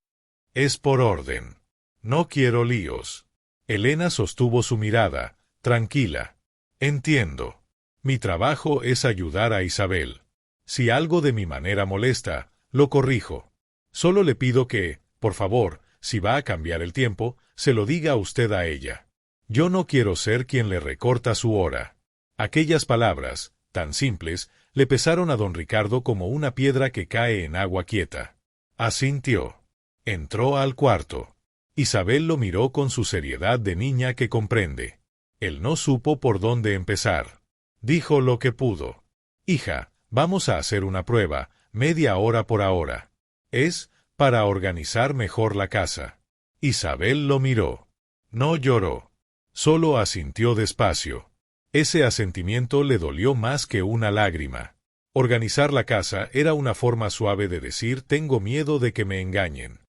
«Es por orden. No quiero líos». Elena sostuvo su mirada, tranquila. «Entiendo. Mi trabajo es ayudar a Isabel. Si algo de mi manera molesta, lo corrijo. Solo le pido que, por favor, si va a cambiar el tiempo, se lo diga usted a ella. Yo no quiero ser quien le recorta su hora». Aquellas palabras, tan simples, le pesaron a don Ricardo como una piedra que cae en agua quieta. Asintió. Entró al cuarto. Isabel lo miró con su seriedad de niña que comprende. Él no supo por dónde empezar. Dijo lo que pudo. «Hija, vamos a hacer una prueba, media hora por ahora. Es para organizar mejor la casa». Isabel lo miró. No lloró. Solo asintió despacio. Ese asentimiento le dolió más que una lágrima. Organizar la casa era una forma suave de decir «tengo miedo de que me engañen».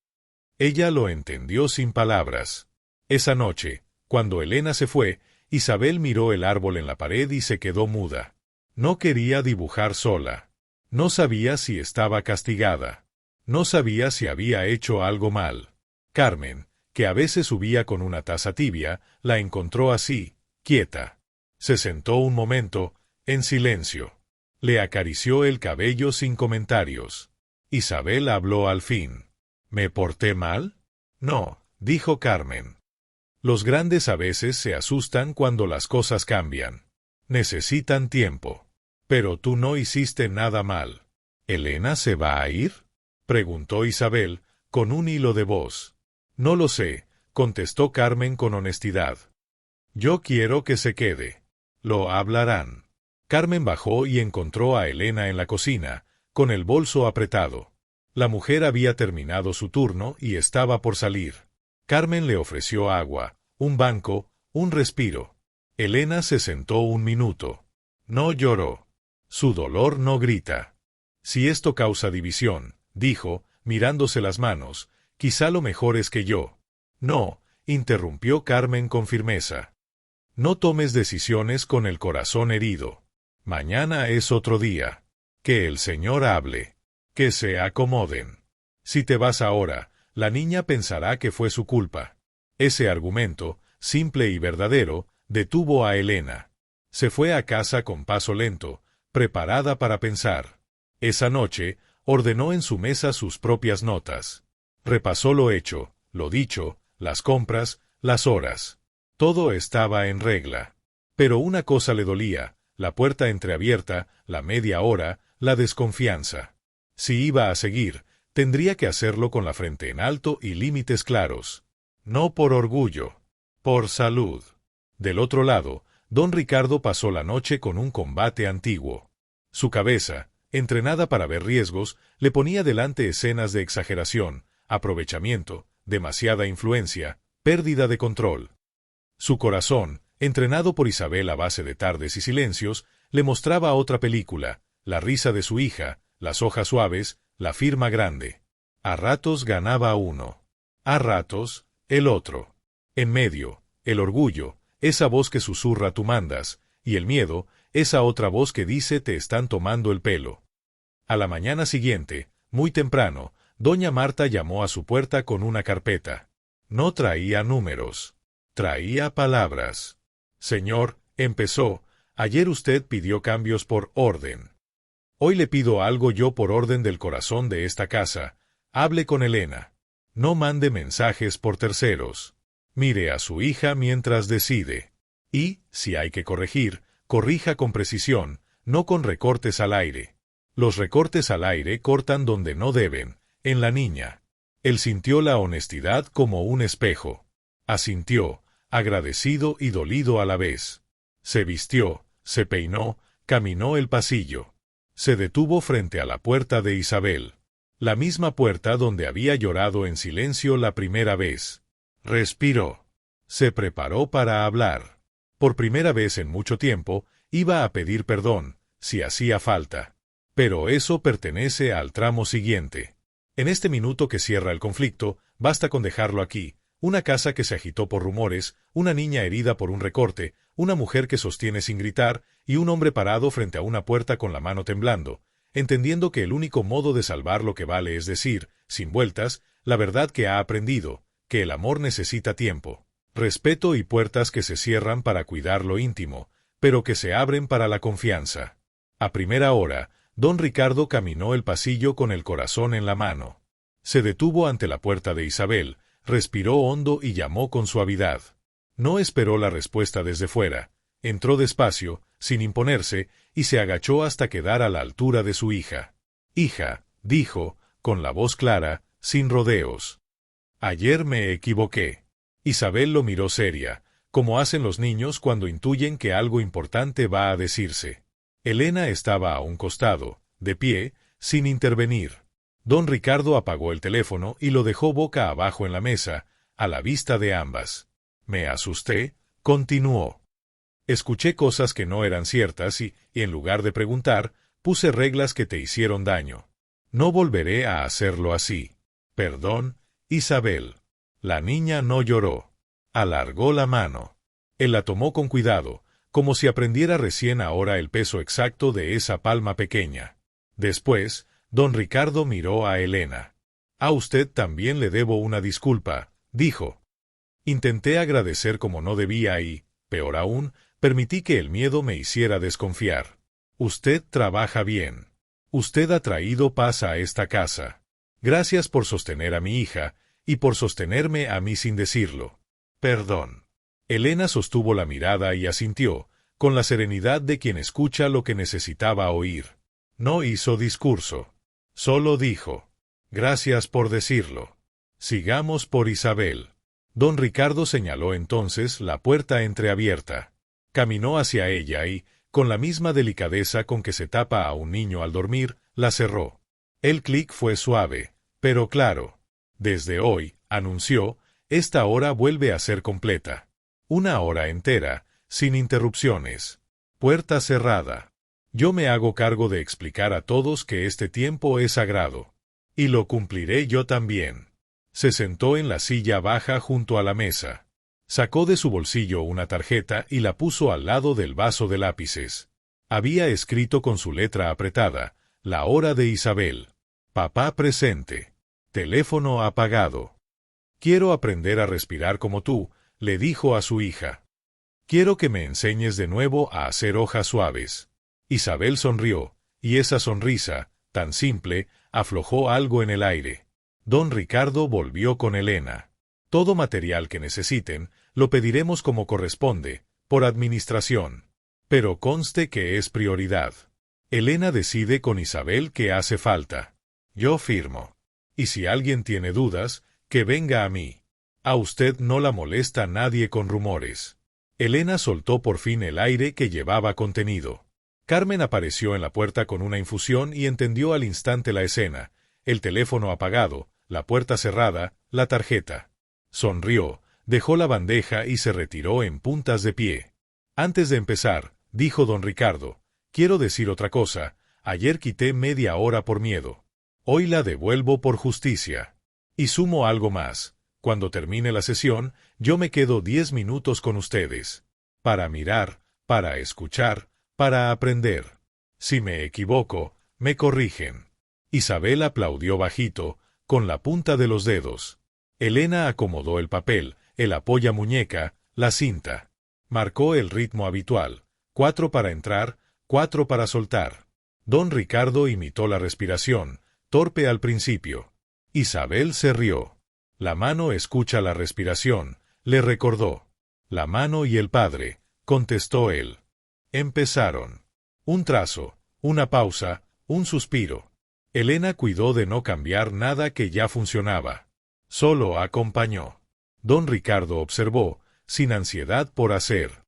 Ella lo entendió sin palabras. Esa noche, cuando Elena se fue, Isabel miró el árbol en la pared y se quedó muda. No quería dibujar sola. No sabía si estaba castigada. No sabía si había hecho algo mal. Carmen, que a veces subía con una taza tibia, la encontró así, quieta. Se sentó un momento, en silencio. Le acarició el cabello sin comentarios. Isabel habló al fin. «¿Me porté mal?». «No», dijo Carmen. «Los grandes a veces se asustan cuando las cosas cambian. Necesitan tiempo. Pero tú no hiciste nada mal». «¿Elena se va a ir?», preguntó Isabel, con un hilo de voz. «No lo sé, contestó Carmen con honestidad. Yo quiero que se quede. Lo hablarán. Carmen bajó y encontró a Elena en la cocina, con el bolso apretado. La mujer había terminado su turno y estaba por salir. Carmen le ofreció agua, un banco, un respiro. Elena se sentó un minuto. No lloró. Su dolor no grita. Si esto causa división, dijo, mirándose las manos, quizá lo mejor es que yo. No, interrumpió Carmen con firmeza. No tomes decisiones con el corazón herido. Mañana es otro día. Que el Señor hable. Que se acomoden. Si te vas ahora, la niña pensará que fue su culpa. Ese argumento, simple y verdadero, detuvo a Elena. Se fue a casa con paso lento, preparada para pensar. Esa noche, ordenó en su mesa sus propias notas. Repasó lo hecho, lo dicho, las compras, las horas. Todo estaba en regla. Pero una cosa le dolía, la puerta entreabierta, la media hora, la desconfianza. Si iba a seguir, tendría que hacerlo con la frente en alto y límites claros. No por orgullo, por salud. Del otro lado, don Ricardo pasó la noche con un combate antiguo. Su cabeza, entrenada para ver riesgos, le ponía delante escenas de exageración, aprovechamiento, demasiada influencia, pérdida de control. Su corazón, entrenado por Isabel a base de tardes y silencios, le mostraba otra película, la risa de su hija, las hojas suaves, la firma grande. A ratos ganaba uno. A ratos, el otro. En medio, el orgullo, esa voz que susurra tú mandas, y el miedo, esa otra voz que dice te están tomando el pelo. A la mañana siguiente, muy temprano, doña Marta llamó a su puerta con una carpeta. No traía números. Traía palabras. Señor, empezó, ayer usted pidió cambios por orden. Hoy le pido algo yo por orden del corazón de esta casa. Hable con Elena. No mande mensajes por terceros. Mire a su hija mientras decide. Y, si hay que corregir, corrija con precisión, no con recortes al aire. Los recortes al aire cortan donde no deben, en la niña. Él sintió la honestidad como un espejo. Asintió, agradecido y dolido a la vez. Se vistió, se peinó, caminó el pasillo. Se detuvo frente a la puerta de Isabel. La misma puerta donde había llorado en silencio la primera vez. Respiró. Se preparó para hablar. Por primera vez en mucho tiempo, iba a pedir perdón, si hacía falta. Pero eso pertenece al tramo siguiente. En este minuto que cierra el conflicto, basta con dejarlo aquí. Una casa que se agitó por rumores, una niña herida por un recorte, una mujer que sostiene sin gritar, y un hombre parado frente a una puerta con la mano temblando, entendiendo que el único modo de salvar lo que vale es decir, sin vueltas, la verdad que ha aprendido, que el amor necesita tiempo, respeto y puertas que se cierran para cuidar lo íntimo, pero que se abren para la confianza. A primera hora, don Ricardo caminó el pasillo con el corazón en la mano. Se detuvo ante la puerta de Isabel, respiró hondo y llamó con suavidad. No esperó la respuesta desde fuera. Entró despacio, sin imponerse, y se agachó hasta quedar a la altura de su hija. Hija, dijo, con la voz clara, sin rodeos. Ayer me equivoqué. Isabel lo miró seria, como hacen los niños cuando intuyen que algo importante va a decirse. Elena estaba a un costado, de pie, sin intervenir. Don Ricardo apagó el teléfono y lo dejó boca abajo en la mesa, a la vista de ambas. Me asusté, continuó. Escuché cosas que no eran ciertas y, en lugar de preguntar, puse reglas que te hicieron daño. No volveré a hacerlo así. Perdón, Isabel. La niña no lloró. Alargó la mano. Él la tomó con cuidado, como si aprendiera recién ahora el peso exacto de esa palma pequeña. Después, don Ricardo miró a Elena. A usted también le debo una disculpa, dijo. Intenté agradecer como no debía y, peor aún, permití que el miedo me hiciera desconfiar. Usted trabaja bien. Usted ha traído paz a esta casa. Gracias por sostener a mi hija, y por sostenerme a mí sin decirlo. Perdón. Elena sostuvo la mirada y asintió, con la serenidad de quien escucha lo que necesitaba oír. No hizo discurso. Solo dijo, gracias por decirlo. Sigamos por Isabel. Don Ricardo señaló entonces la puerta entreabierta. Caminó hacia ella y, con la misma delicadeza con que se tapa a un niño al dormir, la cerró. El clic fue suave, pero claro. Desde hoy, anunció, esta hora vuelve a ser completa. Una hora entera, sin interrupciones. Puerta cerrada. Yo me hago cargo de explicar a todos que este tiempo es sagrado. Y lo cumpliré yo también. Se sentó en la silla baja junto a la mesa. Sacó de su bolsillo una tarjeta y la puso al lado del vaso de lápices. Había escrito con su letra apretada, la hora de Isabel. Papá presente. Teléfono apagado. Quiero aprender a respirar como tú, le dijo a su hija. Quiero que me enseñes de nuevo a hacer hojas suaves. Isabel sonrió, y esa sonrisa, tan simple, aflojó algo en el aire. Don Ricardo volvió con Elena. Todo material que necesiten, lo pediremos como corresponde, por administración. Pero conste que es prioridad. Elena decide con Isabel qué hace falta. Yo firmo. Y si alguien tiene dudas, que venga a mí. A usted no la molesta nadie con rumores. Elena soltó por fin el aire que llevaba contenido. Carmen apareció en la puerta con una infusión y entendió al instante la escena, el teléfono apagado, la puerta cerrada, la tarjeta. Sonrió, dejó la bandeja y se retiró en puntas de pie. Antes de empezar, dijo don Ricardo, quiero decir otra cosa, ayer quité media hora por miedo. Hoy la devuelvo por justicia. Y sumo algo más. Cuando termine la sesión, yo me quedo 10 minutos con ustedes. Para mirar, para escuchar, para aprender. Si me equivoco, me corrigen. Isabel aplaudió bajito, con la punta de los dedos. Elena acomodó el papel, el apoyamuñeca, la cinta. Marcó el ritmo habitual. 4 para entrar, 4 para soltar. Don Ricardo imitó la respiración, torpe al principio. Isabel se rió. La mano escucha la respiración, le recordó. La mano y el padre, contestó él. Empezaron. Un trazo, una pausa, un suspiro. Elena cuidó de no cambiar nada que ya funcionaba. Solo acompañó. Don Ricardo observó, sin ansiedad por hacer.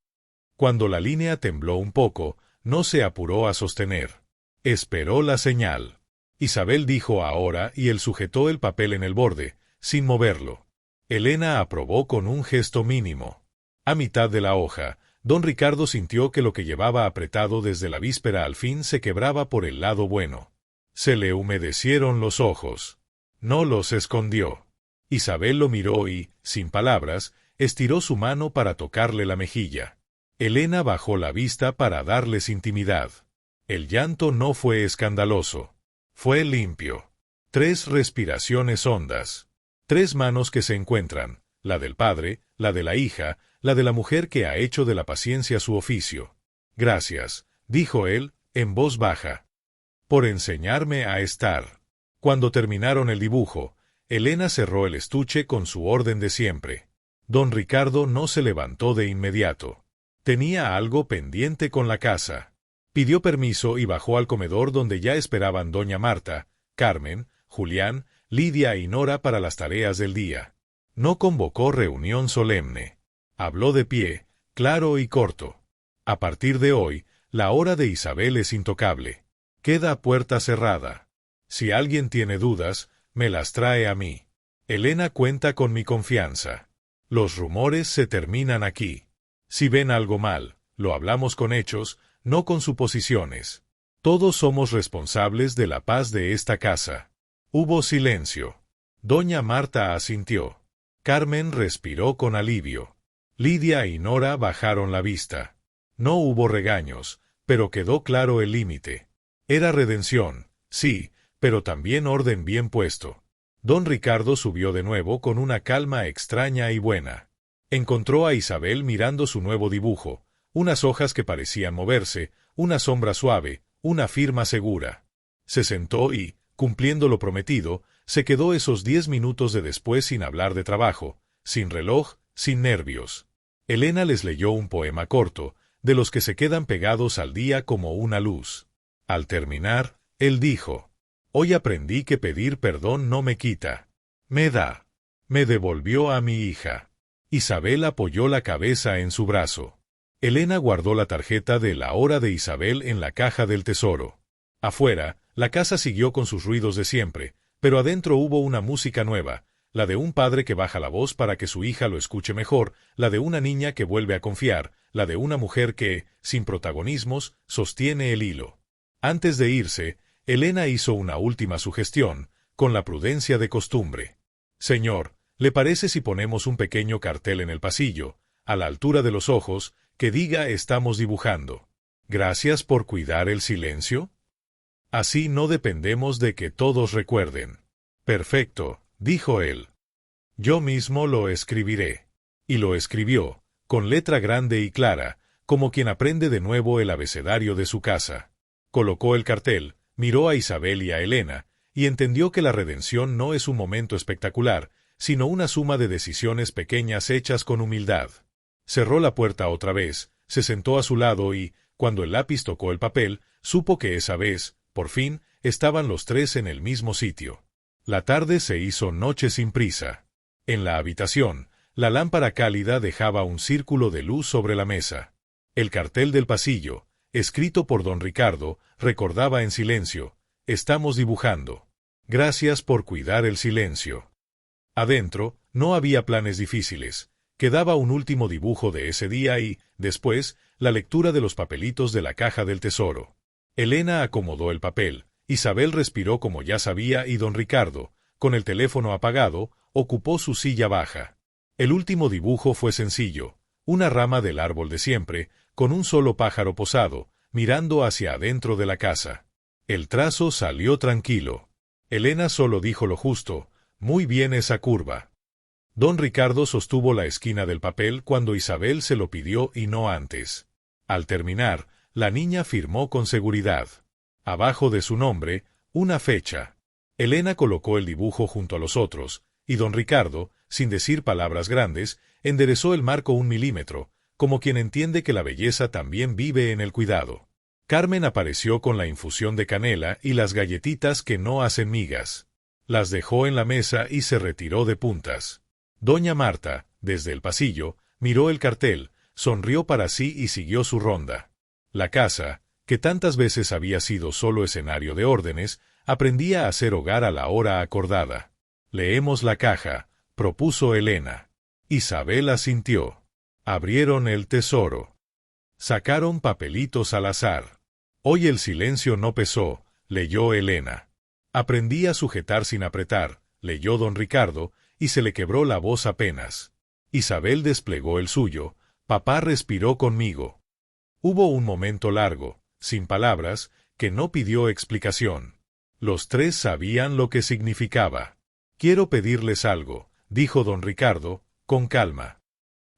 Cuando la línea tembló un poco, no se apuró a sostener. Esperó la señal. Isabel dijo ahora y él sujetó el papel en el borde, sin moverlo. Elena aprobó con un gesto mínimo. A mitad de la hoja, don Ricardo sintió que lo que llevaba apretado desde la víspera al fin se quebraba por el lado bueno. Se le humedecieron los ojos. No los escondió. Isabel lo miró y, sin palabras, estiró su mano para tocarle la mejilla. Elena bajó la vista para darles intimidad. El llanto no fue escandaloso. Fue limpio. 3 respiraciones hondas. 3 manos que se encuentran, la del padre, la de la hija, la de la mujer que ha hecho de la paciencia su oficio. Gracias, dijo él, en voz baja. Por enseñarme a estar. Cuando terminaron el dibujo, Elena cerró el estuche con su orden de siempre. Don Ricardo no se levantó de inmediato. Tenía algo pendiente con la casa. Pidió permiso y bajó al comedor donde ya esperaban doña Marta, Carmen, Julián, Lidia y Nora para las tareas del día. No convocó reunión solemne. Habló de pie, claro y corto. A partir de hoy, la hora de Isabel es intocable. Queda puerta cerrada. Si alguien tiene dudas, me las trae a mí. Elena cuenta con mi confianza. Los rumores se terminan aquí. Si ven algo mal, lo hablamos con hechos, no con suposiciones. Todos somos responsables de la paz de esta casa. Hubo silencio. Doña Marta asintió. Carmen respiró con alivio. Lidia y Nora bajaron la vista. No hubo regaños, pero quedó claro el límite. Era redención, sí, pero también orden bien puesto. Don Ricardo subió de nuevo con una calma extraña y buena. Encontró a Isabel mirando su nuevo dibujo, unas hojas que parecían moverse, una sombra suave, una firma segura. Se sentó y, cumpliendo lo prometido, se quedó esos 10 minutos de después sin hablar de trabajo, sin reloj, sin nervios. Elena les leyó un poema corto, de los que se quedan pegados al día como una luz. Al terminar, él dijo: «Hoy aprendí que pedir perdón no me quita, me da. Me devolvió a mi hija». Isabel apoyó la cabeza en su brazo. Elena guardó la tarjeta de la hora de Isabel en la caja del tesoro. Afuera, la casa siguió con sus ruidos de siempre, pero adentro hubo una música nueva, la de un padre que baja la voz para que su hija lo escuche mejor, la de una niña que vuelve a confiar, la de una mujer que, sin protagonismos, sostiene el hilo. Antes de irse, Elena hizo una última sugestión, con la prudencia de costumbre. «Señor, ¿le parece si ponemos un pequeño cartel en el pasillo, a la altura de los ojos, que diga estamos dibujando? Gracias por cuidar el silencio? Así no dependemos de que todos recuerden». «Perfecto», dijo él. «Yo mismo lo escribiré». Y lo escribió, con letra grande y clara, como quien aprende de nuevo el abecedario de su casa. Colocó el cartel, miró a Isabel y a Elena, y entendió que la redención no es un momento espectacular, sino una suma de decisiones pequeñas hechas con humildad. Cerró la puerta otra vez, se sentó a su lado y, cuando el lápiz tocó el papel, supo que esa vez, por fin, estaban los tres en el mismo sitio. La tarde se hizo noche sin prisa. En la habitación, la lámpara cálida dejaba un círculo de luz sobre la mesa. El cartel del pasillo, escrito por don Ricardo, recordaba en silencio: «Estamos dibujando. Gracias por cuidar el silencio». Adentro, no había planes difíciles. Quedaba un último dibujo de ese día y, después, la lectura de los papelitos de la caja del tesoro. Elena acomodó el papel, Isabel respiró como ya sabía y don Ricardo, con el teléfono apagado, ocupó su silla baja. El último dibujo fue sencillo, una rama del árbol de siempre, con un solo pájaro posado, mirando hacia adentro de la casa. El trazo salió tranquilo. Elena solo dijo lo justo: «Muy bien esa curva». Don Ricardo sostuvo la esquina del papel cuando Isabel se lo pidió y no antes. Al terminar, la niña firmó con seguridad. Abajo de su nombre, una fecha. Elena colocó el dibujo junto a los otros, y don Ricardo, sin decir palabras grandes, enderezó el marco 1 milímetro, como quien entiende que la belleza también vive en el cuidado. Carmen apareció con la infusión de canela y las galletitas que no hacen migas. Las dejó en la mesa y se retiró de puntas. Doña Marta, desde el pasillo, miró el cartel, sonrió para sí y siguió su ronda. La casa, que tantas veces había sido solo escenario de órdenes, aprendía a ser hogar a la hora acordada. «Leemos la caja», propuso Elena. Isabel asintió. Abrieron el tesoro. Sacaron papelitos al azar. «Hoy el silencio no pesó», leyó Elena. «Aprendí a sujetar sin apretar», leyó don Ricardo, y se le quebró la voz apenas. Isabel desplegó el suyo. «Papá respiró conmigo». Hubo un momento largo, sin palabras, que no pidió explicación. Los tres sabían lo que significaba. «Quiero pedirles algo», dijo don Ricardo, con calma.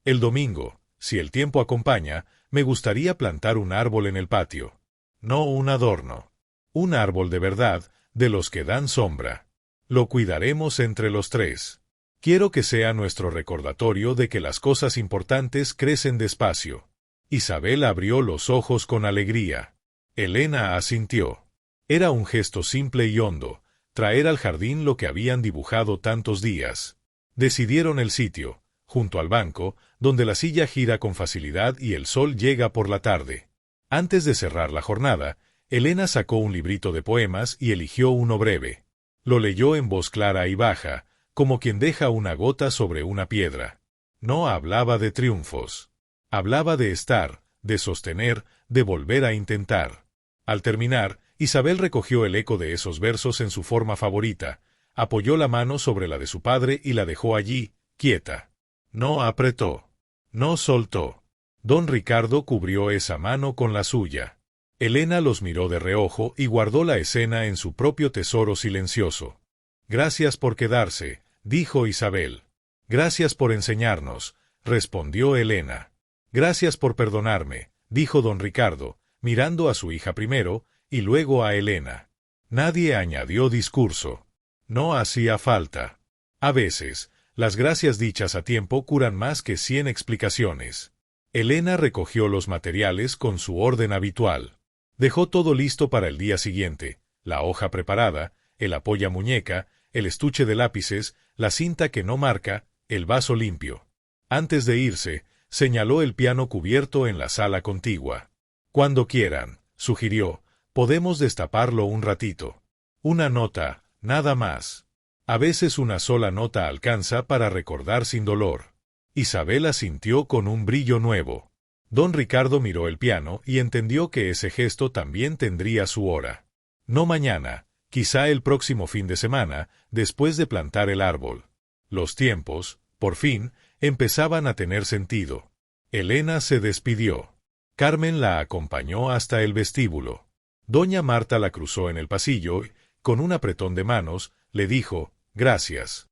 «El domingo, si el tiempo acompaña, me gustaría plantar un árbol en el patio. No un adorno. Un árbol de verdad, de los que dan sombra. Lo cuidaremos entre los tres. Quiero que sea nuestro recordatorio de que las cosas importantes crecen despacio». Isabel abrió los ojos con alegría. Elena asintió. Era un gesto simple y hondo, traer al jardín lo que habían dibujado tantos días. Decidieron el sitio, junto al banco, donde la silla gira con facilidad y el sol llega por la tarde. Antes de cerrar la jornada, Elena sacó un librito de poemas y eligió uno breve. Lo leyó en voz clara y baja, como quien deja una gota sobre una piedra. No hablaba de triunfos. Hablaba de estar, de sostener, de volver a intentar. Al terminar, Isabel recogió el eco de esos versos en su forma favorita, apoyó la mano sobre la de su padre y la dejó allí, quieta. No apretó. No soltó. Don Ricardo cubrió esa mano con la suya. Elena los miró de reojo y guardó la escena en su propio tesoro silencioso. «Gracias por quedarse», dijo Isabel. «Gracias por enseñarnos», respondió Elena. «Gracias por perdonarme», dijo don Ricardo, mirando a su hija primero, y luego a Elena. Nadie añadió discurso. No hacía falta. A veces, las gracias dichas a tiempo curan más que 100 explicaciones. Elena recogió los materiales con su orden habitual. Dejó todo listo para el día siguiente, la hoja preparada, el apoyamuñeca, el estuche de lápices, la cinta que no marca, el vaso limpio. Antes de irse, señaló el piano cubierto en la sala contigua. Cuando quieran, sugirió, podemos destaparlo un ratito. Una nota, nada más. A veces una sola nota alcanza para recordar sin dolor. Isabel asintió con un brillo nuevo. Don Ricardo miró el piano y entendió que ese gesto también tendría su hora. No mañana, quizá el próximo fin de semana, después de plantar el árbol. Los tiempos, por fin, empezaban a tener sentido. Elena se despidió. Carmen la acompañó hasta el vestíbulo. Doña Marta la cruzó en el pasillo y, con un apretón de manos, le dijo, gracias.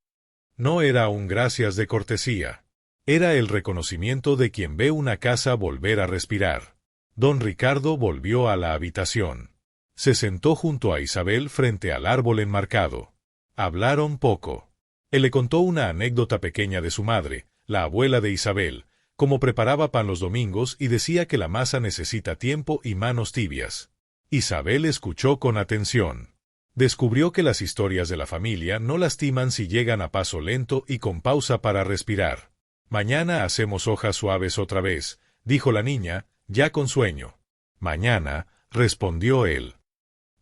No era un gracias de cortesía. Era el reconocimiento de quien ve una casa volver a respirar. Don Ricardo volvió a la habitación. Se sentó junto a Isabel frente al árbol enmarcado. Hablaron poco. Él le contó una anécdota pequeña de su madre, la abuela de Isabel, cómo preparaba pan los domingos y decía que la masa necesita tiempo y manos tibias. Isabel escuchó con atención. Descubrió que las historias de la familia no lastiman si llegan a paso lento y con pausa para respirar. Mañana hacemos hojas suaves otra vez, dijo la niña, ya con sueño. Mañana, respondió él.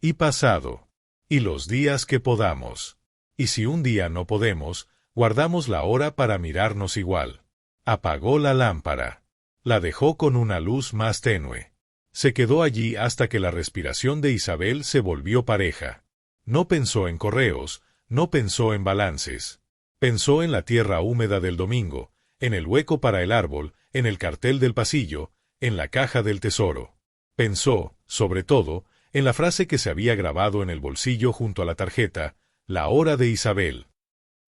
Y pasado. Y los días que podamos. Y si un día no podemos, guardamos la hora para mirarnos igual. Apagó la lámpara. La dejó con una luz más tenue. Se quedó allí hasta que la respiración de Isabel se volvió pareja. No pensó en correos, no pensó en balances. Pensó en la tierra húmeda del domingo, en el hueco para el árbol, en el cartel del pasillo, en la caja del tesoro. Pensó, sobre todo, en la frase que se había grabado en el bolsillo junto a la tarjeta, la hora de Isabel.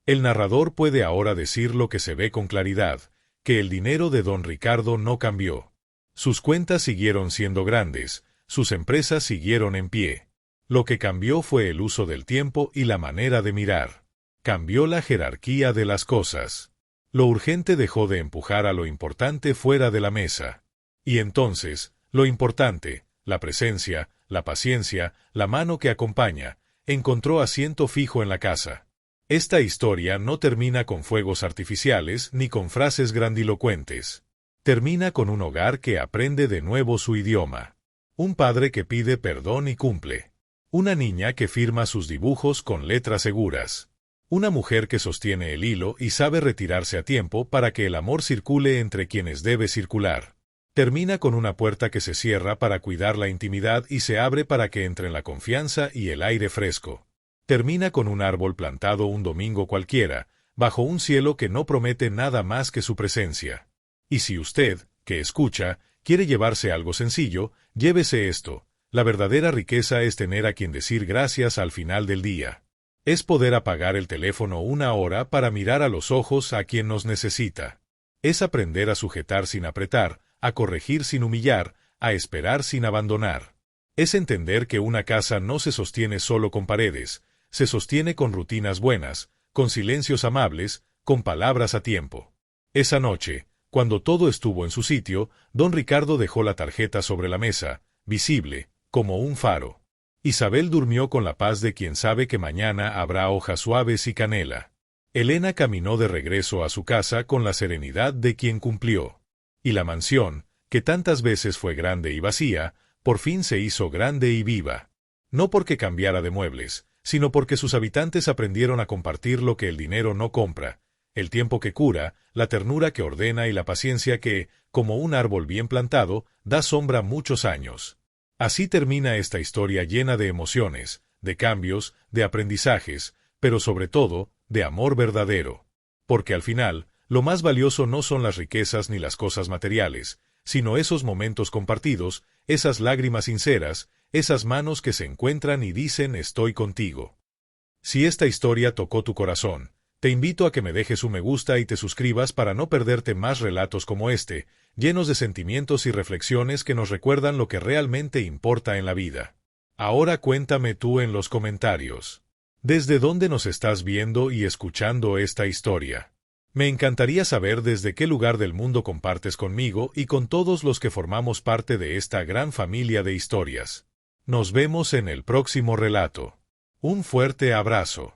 El narrador puede ahora decir lo que se ve con claridad, que el dinero de don Ricardo no cambió. Sus cuentas siguieron siendo grandes, sus empresas siguieron en pie. Lo que cambió fue el uso del tiempo y la manera de mirar. Cambió la jerarquía de las cosas. Lo urgente dejó de empujar a lo importante fuera de la mesa. Y entonces, lo importante, la presencia, la paciencia, la mano que acompaña, encontró asiento fijo en la casa. Esta historia no termina con fuegos artificiales ni con frases grandilocuentes. Termina con un hogar que aprende de nuevo su idioma. Un padre que pide perdón y cumple. Una niña que firma sus dibujos con letras seguras. Una mujer que sostiene el hilo y sabe retirarse a tiempo para que el amor circule entre quienes debe circular. Termina con una puerta que se cierra para cuidar la intimidad y se abre para que entren la confianza y el aire fresco. Termina con un árbol plantado un domingo cualquiera, bajo un cielo que no promete nada más que su presencia. Y si usted, que escucha, quiere llevarse algo sencillo, llévese esto. La verdadera riqueza es tener a quien decir gracias al final del día. Es poder apagar el teléfono una hora para mirar a los ojos a quien nos necesita. Es aprender a sujetar sin apretar, a corregir sin humillar, a esperar sin abandonar. Es entender que una casa no se sostiene solo con paredes, se sostiene con rutinas buenas, con silencios amables, con palabras a tiempo. Esa noche, cuando todo estuvo en su sitio, don Ricardo dejó la tarjeta sobre la mesa, visible, como un faro. Isabel durmió con la paz de quien sabe que mañana habrá hojas suaves y canela. Elena caminó de regreso a su casa con la serenidad de quien cumplió. Y la mansión, que tantas veces fue grande y vacía, por fin se hizo grande y viva. No porque cambiara de muebles, sino porque sus habitantes aprendieron a compartir lo que el dinero no compra, el tiempo que cura, la ternura que ordena y la paciencia que, como un árbol bien plantado, da sombra muchos años. Así termina esta historia llena de emociones, de cambios, de aprendizajes, pero sobre todo, de amor verdadero. Porque al final, lo más valioso no son las riquezas ni las cosas materiales, sino esos momentos compartidos, esas lágrimas sinceras, esas manos que se encuentran y dicen estoy contigo. Si esta historia tocó tu corazón, te invito a que me dejes un me gusta y te suscribas para no perderte más relatos como este, llenos de sentimientos y reflexiones que nos recuerdan lo que realmente importa en la vida. Ahora cuéntame tú en los comentarios. ¿Desde dónde nos estás viendo y escuchando esta historia? Me encantaría saber desde qué lugar del mundo compartes conmigo y con todos los que formamos parte de esta gran familia de historias. Nos vemos en el próximo relato. Un fuerte abrazo.